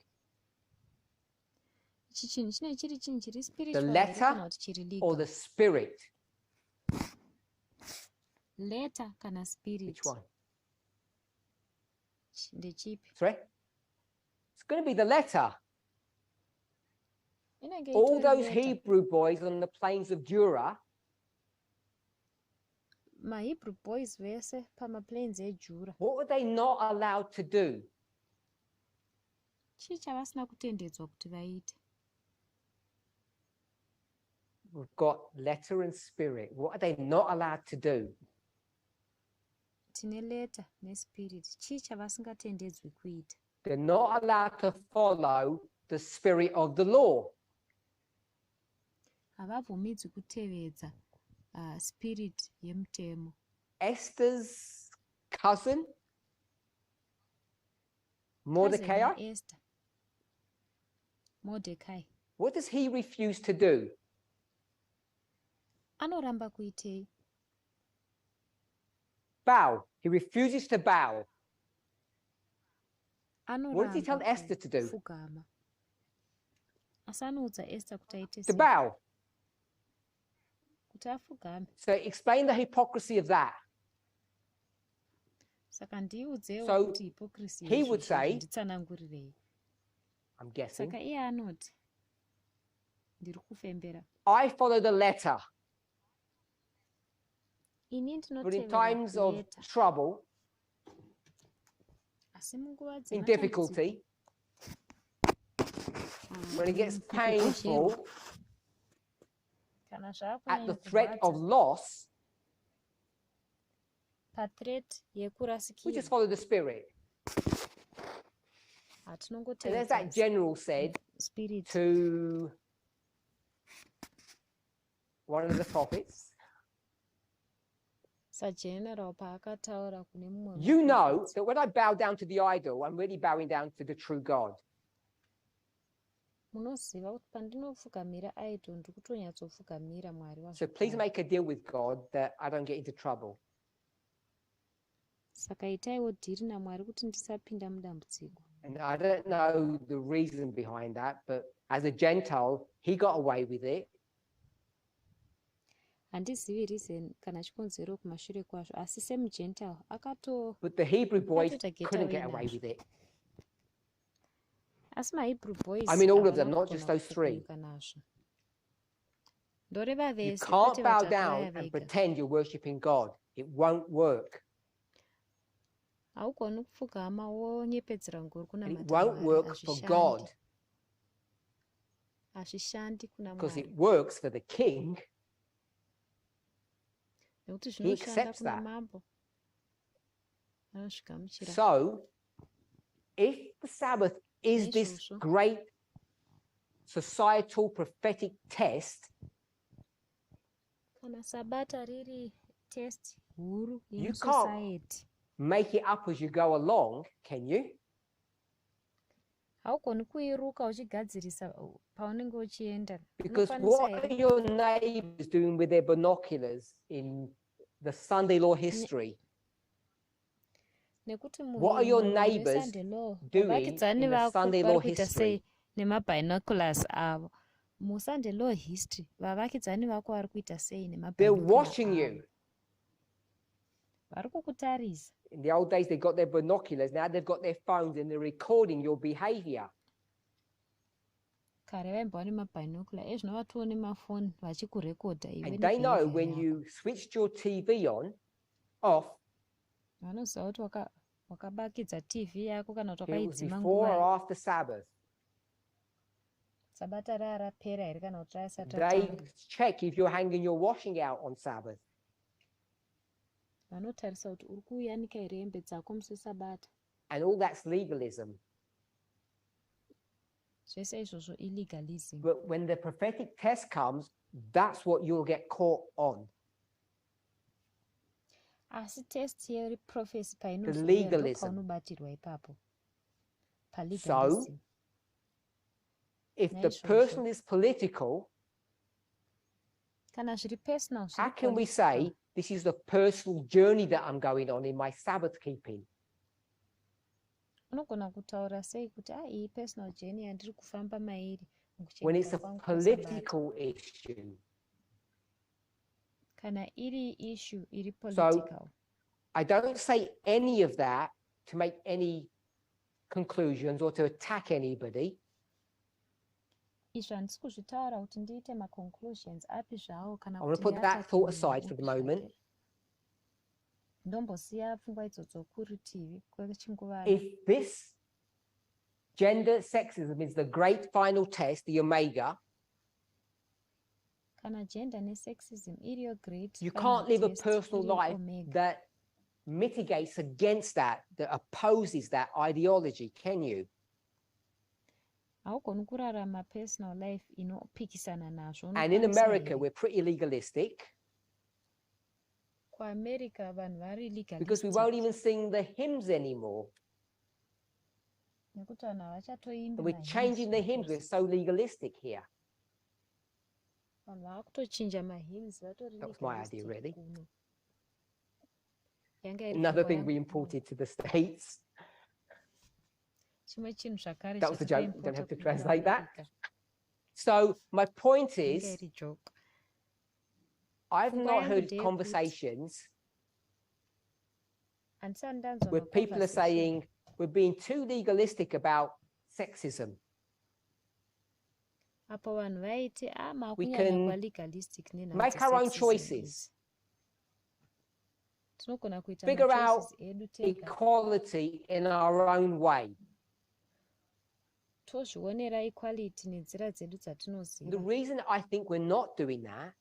ichi chinhu chinenge chiri chinhu chiri the spiritual here letter kana kuti chiri or legal? the spirit? Letter kana spirit? Which one? Ndechipi? Sorry? It's going to be the letter. Inenge All itori those letter. Hebrew boys on the plains of Dura, MaHebrew boys vese pamaplains eJura. what were they not allowed to do? Chii chavasina kutendedzwa kuti vaite? We've got letter and spirit. What are they not allowed to do? Tine letter nespirit. Chii chavasingatendedzwi kuita? They're not allowed to follow the spirit of the law. Havabvumidzwi kutevedza spirit yemutemo. Esther's cousin, Mordecai, Cousin Esther. Mordecai. what does he refuse to do? Anoramba kuitei? Bow. He refuses to bow. What did he tell Anoramba Esther to do? kufugama. Asi anoudza Esther kuti aite To sei? bow. Kuti afugame. So explain the hypocrisy of that. Saka ndiudzewo So, kuti hypocrisy he would say- nditsanangurirei. I'm guessing. Saka iye anoti ndiri kufembera. I follow the letter, Ini but in ndinotevera times of leta. trouble, Asi munguva in dzematambudziko, difficulty, when it gets painful, kana at zvaakunyanya the threat of kurwadza, loss, pathreat we just yekurasikirwa, follow the spirit. And as hatinongotevedzera that general said spirit. to one of the prophets, Sageneral paakataura kune mumwe you know muprofita. that when I bow down to the idol, I'm really bowing down to the true God. Munoziva kuti pandinopfugamira idol ndiri kutonyatsofugamira Mwari So please wazvakare. make a deal with God that I don't get into trouble. Saka itaiwo dhiri naMwari kuti ndisapinda mudambudziko. And I don't know the reason behind that, but as a Gentile, he got away with it. Handizivi reason kana chikonzero kumashure kwazvo, asi semugentile akato. But the Hebrew boys Akatoita get couldn't away get away nazvo. with it. Asi maHebrew boys I mean, all of havana them, not kugona just those three. kupunyuka nazvo. Ndoreva You vese, can't kwete bow vatatu down vaya and vega. pretend you're worshipping God. It won't work. Haugoni kupfugama wonyepedzera ngoro And it kunamata won't Mwari, work for God hazvishandi kuna because it Mwari. works for the king. Nekuti He zvinoshanda accepts kuna that. mambo. Anosvikamuchira. So, if the Sabbath is this Naizvozvo. great societal prophetic test, Kana sabata riri test huru You yemusociety, make it up as you go along, can you? haugoni kuiruka uchigadzirisa paunenge uchienda. Because Unokwanisa what here. are your neighbors doing with their binoculars in the Sunday law history? Nekuti What are your munhu neighbours weSunday law, doing vavakidzani in the vako Sunday law vari kuita history? sei nemabinoculars avo. MuSunday law history, vavakidzani vako vari kuita sei They're nemabinoculars watching avo. you. Vari kukutarisa. In the old days, they got their binoculars. Now they've got their phones and they're recording your behavior. Kare vaimba nemabinocular, ezvino vatowo nemafoni vachikurekodha iwe And they know nebehavior when yako. you switched your TV on, off, Vanoziva kuti wakabakidza TV yako kana kuti it was wakaidzima before or nguva after Sabbath. sabata rapera here kana kuti rasati They ratanga. check if you're hanging your washing out on Sabbath. Vanotarisa kuti uri kuyanika here hembe dzako musi sabata. And all that's legalism. Zvese izvozvo illegalism. But when the prophetic test comes, that's what you'll get caught on. Asi test yeprofesi The painozouya legalism. ndopaunobatirwa ipapo. So, Palegalism. if the Naizvozvo. person is political, Kana zviri personal, how zviri can we political, say this is the personal journey that I'm going on in my Sabbath keeping? unogona kutaura sei kuti iyi personal journey yandiri kufamba mairi when it's mukuchengeta a kwangu kwesabata. political issue. Kana iri issue iri political. I don't say any of that to make any conclusions or to attack anybody. Izvi handisi kuzvitaura kuti ndiite maconclusions api zvawo kana I want to kuti put that ndiatake thought munhu aside for the upi moment. zvake. Ndombosiya pfungwa idzodzo kurutivi kwechinguva. If this gender sexism is the great final test, the omega, Kana gender nesexism iriyo great. you final can't live a test, personal iriyo life omega. that mitigates against that opposes that ideology, can you? Haugoni kurarama personal life inopikisana nazvo. And in unokwanisa America, here. we're pretty legalistic KuAmerica vanhu vari because we legalistic. won't even sing the hymns anymore. Nekuti vanhu havachatoimbi And we're changing the hymns. We're so legalistic here. vanhu vakutochinja mahymns vatori That was my idea, legalistic really. kuno. Yanga iri Another pfungwa thing yangu we kuno. imported to the States. Chimwe chinhu zvakare That was the joke. You don't have to translate that. America. So my point Yanga is, iri joke. I've Pfungwa not yangu heard ndeyekuti- conversations Handisati ndanzwa where people are maconversation. saying we're being too legalistic about sexism. Apo vanhu vaiti can makunyanya kwa-legalistic nenhau make our own dzesexism choices. idzi. Tinogona kuita Figure machoices out edu tega. equality in our own way. Tozvionera equality nenzira dzedu The dzatinoziva. reason I think we're not doing that,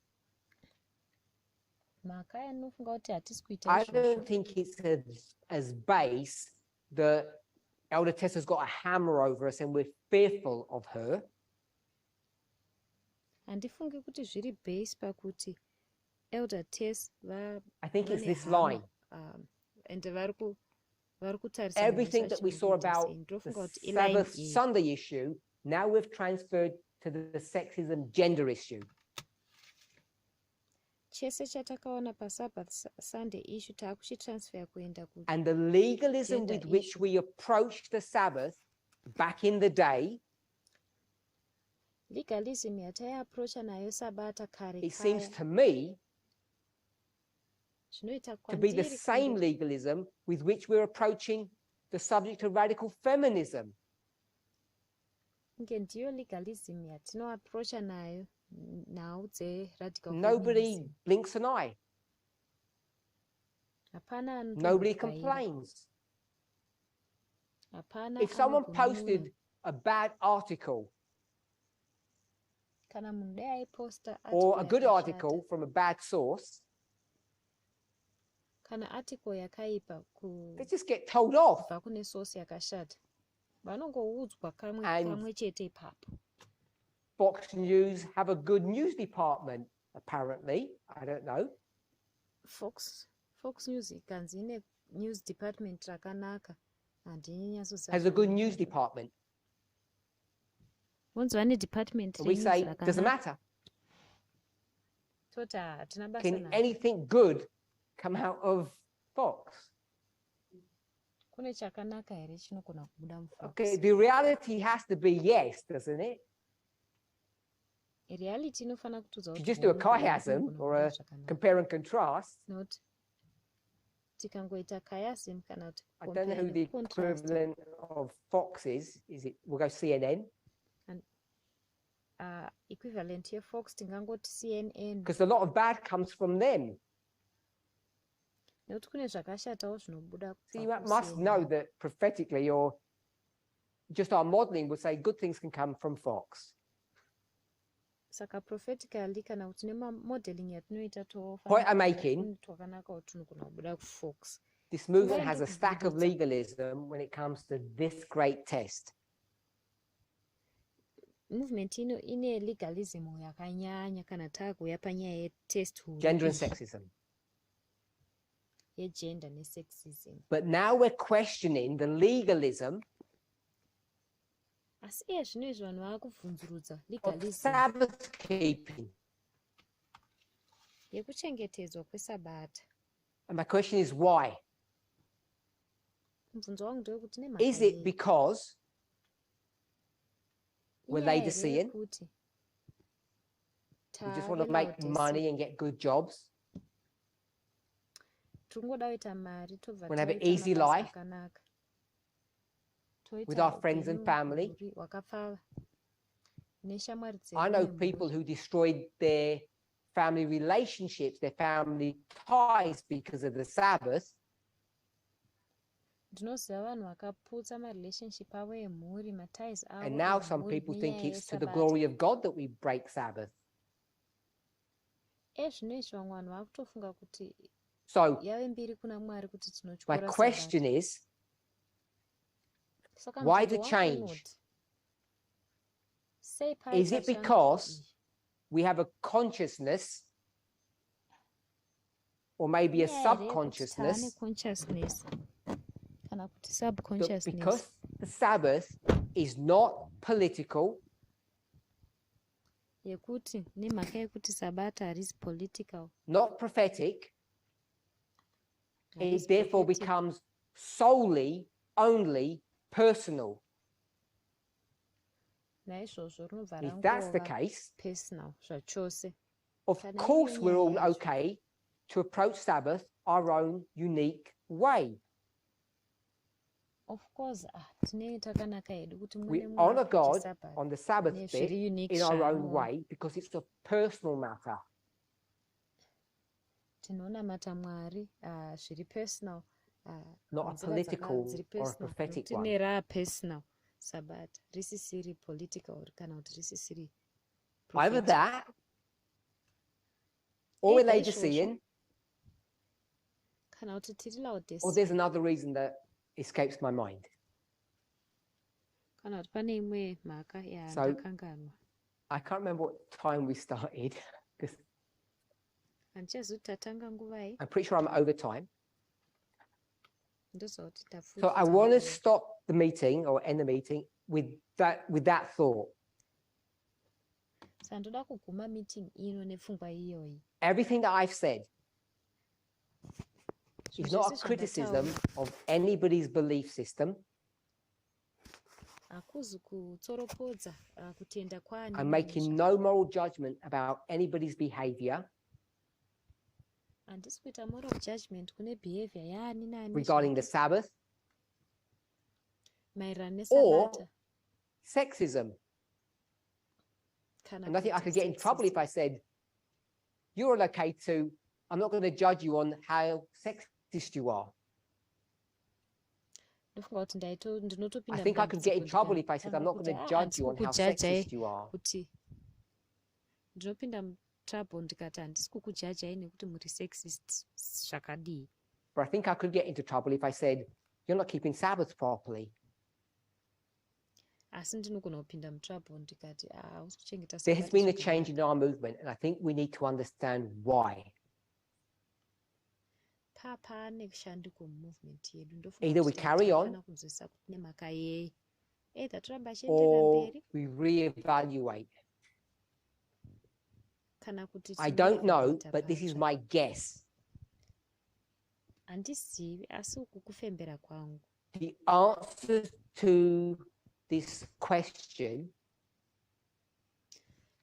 Mhaka yandinofunga kuti hatisi kuita I izvozvo. don't think it's as base that Elder Tessa's got a hammer over us and we're fearful of her. Handifungi kuti zviri base pakuti Elder Tess I think it's vane this hama, line. and vari kutarisana Everything that we saw about ndofunga the kuti iline Sabbath iyi. Sunday issue, now we've transferred to the sexism gender issue. Chese chatakaona paSabbath Sunday issue taakuchitransfer kuenda And the legalism Gender with which issue. we approached the Sabbath back in the day, legalism yataiaprocha nayo Sabata kare it seems kare to me zvinoita to be the kwandiri same kunge- legalism with which we're approaching the subject of radical feminism. kunge ndiyo legalism yatinoaprocha nayo nhau dze-radical Nobody feminism. blinks an eye. Hapana Nobody anotombogaira. complains. Hapana If someone anogunun'una. posted a bad article Kana munhu dai aiposta or a article good yakashata, article from a bad source, kana article yakaipa they just get told off. kubva kune source yakashata vanongoudzwa kamwe And- kamwe chete ipapo. Fox News have a good news department, apparently. I don't know. Fox News ikanzi ine news department rakanaka handini Has a good news department. Vonzi vane department But we renews say, doesn't rakanaka. matter. Tota hatina basa Can naro. anything good come out of Fox? Kune chakanaka here chinogona kubuda muFox. Okay, the reality has to be yes, doesn't it? Reality inofana kutudza If you kuti just do a kuonekwa chiasm kunogona or kubuda a zvakanaka. compare and contrast, Not tikangoita chiasm kana kuti I don't know compare who the and contrast. equivalent of Fox is. Is it, we'll go CNN, Equivalent yeFox tingangoti CNN because a lot of bad comes from them. nekuti kune zvakashatawo zvinobuda So kubva you must know kuCNN. that prophetically or just our modeling would say good things can come from Fox. Saka prophetically kana kuti nemamodeling yatinoita Point I'm making, twakanaka kuti tunogona kubuda kuFox. this movement Where has do a stack of we- legalism when it comes to this great test. Movement ine legalism yakanyanya kana takuuya panyaya yetest huru Gender and iyi sexism. yegender nesexism. But now we're questioning the legalism Asi iye zvino izvi vanhu vaakubvunzurudza of legalism Sabbath keeping. yekuchengetedzwa kweSabata. And my question is why? Mubvunzo wangu ndewekuti Is it nemhaka because We're Inyaya Laodicean. yekuti We just want to tave make Laodicea. money and get good jobs. Tingoda kuita mari tobva Wanna have an taita easy mabasa life akanaka. with Toita our friends and upenyu family. huri hwakapfava neshamwari I dzedu know nemhuri. people who destroyed their family relationships, their family ties because of the Sabbath. Ndinoziva vanhu vakaputsa marelationship avo emhuri maties avo And now some emhuri people think nenyaya it's to the yeSabata. glory of God that we break Sabbath. Zvino izvi vamwe vanhu vakutofunga kuti So yave mbiri kuna Mwari kuti my tinotyora question Sabata. is, Saka why mubvunzo the wangu change? unoti, sei Is paita it shanduko because iyi? we have a consciousness or maybe a Inyaya here yekuti taane subconsciousness consciousness kana kuti that subconsciousness because the Sabbath is not political, yekuti nemhaka yekuti Sabata harisi political, not prophetic, it harisi therefore prophetic, becomes solely, only personal. naizvozvo rinobva If that's the rangova case, personal zvachose. of Kana course iri we're all nyaya yacho. okay to approach Sabbath our own unique way. Of course, tinenge takanaka hedu kuti We mune honor God Sabata on the Sabbath bit nezviri unique in our own zvaanoona. way because it's a personal matter. Tinonamata Mwari zviri personal, Not a nenzira political dziri or a personal, prophetic nokuti one. neraa personal Sabata risisiri political kana kuti risisiri Either prophetic. that, or we're Either Laodicean, kana kuti tiri or Laodicea, there's another reason that escapes my mind. kana kuti pane imwe mhaka So- yandakanganwa. I can't remember what time we started because Handichazoti tatanga nguvai, I'm pretty sure I'm over time. ndoziva kuti So I tafudza want to nguva. stop the meeting or end the meeting with that thought. Saka ndoda kuguma meeting ino nepfungwa iyoyi. Everything that I've said Zvinhu is not zvese a criticism zvandataura of anybody's belief system. hakuzi kutsoropodza kutenda kwaani I'm naani making zvake. no moral judgment about anybody's behavior Handisi kuita moral judgment kune behavior yaani naani regarding the zvake, Sabbath maererano or neSabata sexism. kana And I think I kuti could get in trouble if sexism. I said, you're okay to, I'm not going to judge you on how sexist you are. Ndofunga kuti I ndinotopinda think I could get in mudambudziko trouble if I said, I'm ndikatanga not going kuti to judge you on how handisi sexist you are. kuti ndinopinda trouble ndikati handisi kukujajai nekuti muri sexist zvakadii. But I think I could get into trouble if I said, you're not keeping Sabbath properly. Asi ndinogona kupinda mutrouble ndikati hausi kuchengeta There has Sabata been a change in zvakanaka. our movement, and I think we need to understand why. Pane shanduko mumovement yedu. Ndofunga Either we kuti carry on tinofanira kunzwisisa kuti nemhaka yei. Either toramba achienderera or mberi we reevaluate. kana kuti I don't know, tinoevaluate but this is patsva. my guess. Handizivi asi uku kufembera kwangu. The answer to this question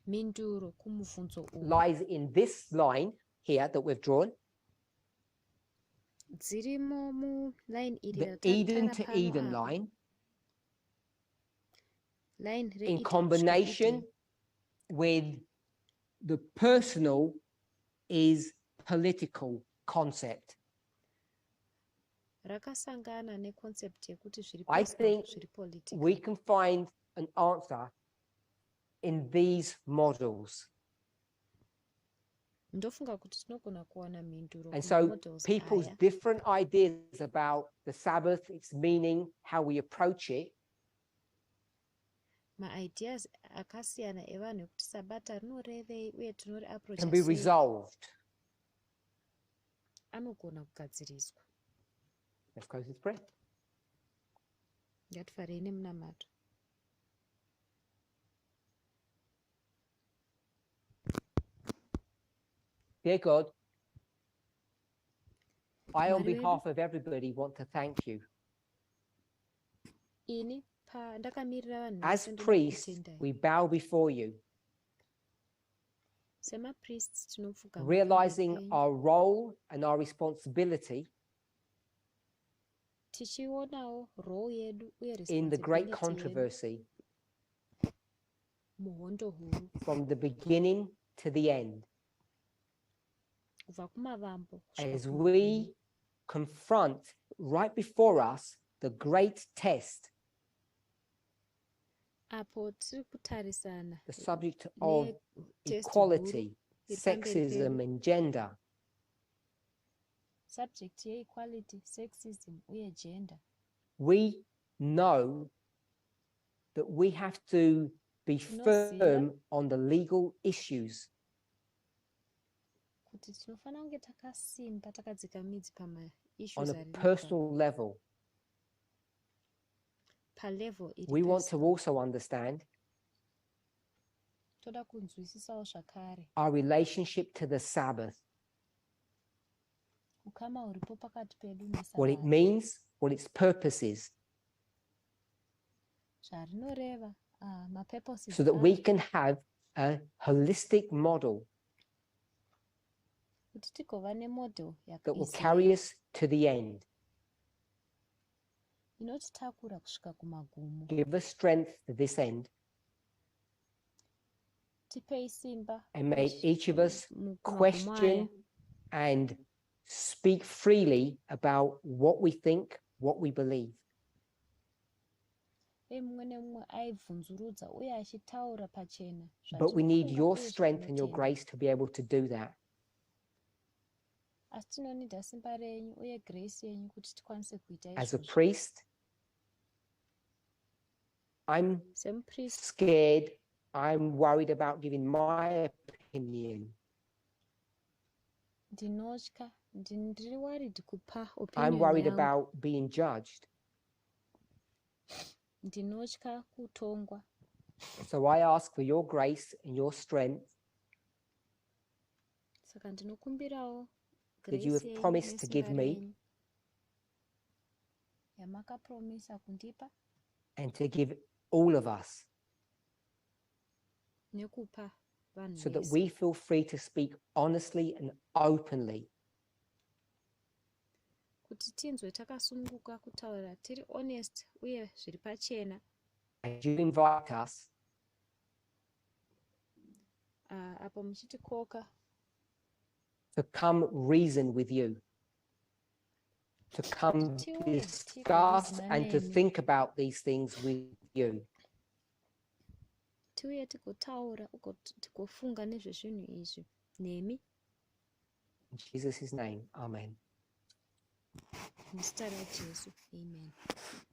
Minduro kumubvunzo uyu lies in this line here that we've drawn, dzirimo muline iri the Eden to Eden apa. line, Line in reEden combination kusvika with the personal is political concept. rakasangana neconcept yekuti zviri I personal, think zviri political. We can find an answer in these models. Ndofunga kuti tinogona kuwana minduro And kuma so models people's aya. different ideas about the Sabbath, its meaning, how we approach it, Maideas akasiyana evanhu ekuti Sabata rinorevei uye tinori approach can be sei resolved. anogona kugadziriswa. Let's close this prayer. Ngatifarei nemunamato. Dear God, I, on Mwari wedu, behalf of everybody, want to thank you ini ndakamirira vanhu As vose ndoda priests, kutendai. we bow before you, Semapriests tinopfuga realizing our role and our responsibility tichionawo role yedu uye in the great responsibility yedu controversy muhondo huru from the beginning to the end, kubva kumavambo kusvika as kumagumo. we confront right before us the great test, Apo tiri kutarisana the subject of test equality, iri pamberi sexism, pedu. and gender. Subject yeequality, sexism uye gender. We know that we have to be firm on the legal issues, Kuti tinofanira kunge takasimba takadzika midzi on pamaissues a ari legal. personal level. Palevel iri We want to personal. also understand Toda kunzwisisawo zvakare our relationship to the Sabbath, ukama huripo pakati pedu what it neSabata. means, what its purpose is, Zvarinoreva, mapurposes so that we aro, can have a holistic model kuti tigova nemodel that will carry us to the end, inotitakura kusvika kumagumo. give us strength to this end, Tipei simba and may each of us kumagumo question aya. and speak freely about what we think, what we believe. Mumwe nemumwe aibvunzurudza uye achitaura pachena But we need zvatinofunga your uye strength and your zvatinotenda. grace to be able to do that. Asi tinonida simba renyu uye grace yenyu kuti tikwanise kuita As a izvozvo. priest, I'm Semupriest scared, I'm worried about giving my opinion. ndinotya, ndiri worried kupa I'm opinion worried yangu. about being judged. Ndinotya kutongwa. So I ask for your grace and your strength Saka ndinokumbirawo that you grace have yenyu promised to give nesimba me renyu yamakapromisa kundipa and to give all of us, nekupa vanhu so that vese. we feel free to speak honestly and openly Kuti tinzwe takasununguka kutaura tiri honest uye zviri pachena. as you invite us Apo muchitikoka to come reason with you, to come discuss and to think about these things with you. tiuye tigotaura ugo tigofunga nezvezvinhu izvi nemi. In Jesus' name, amen. Muzita raJesu, amen.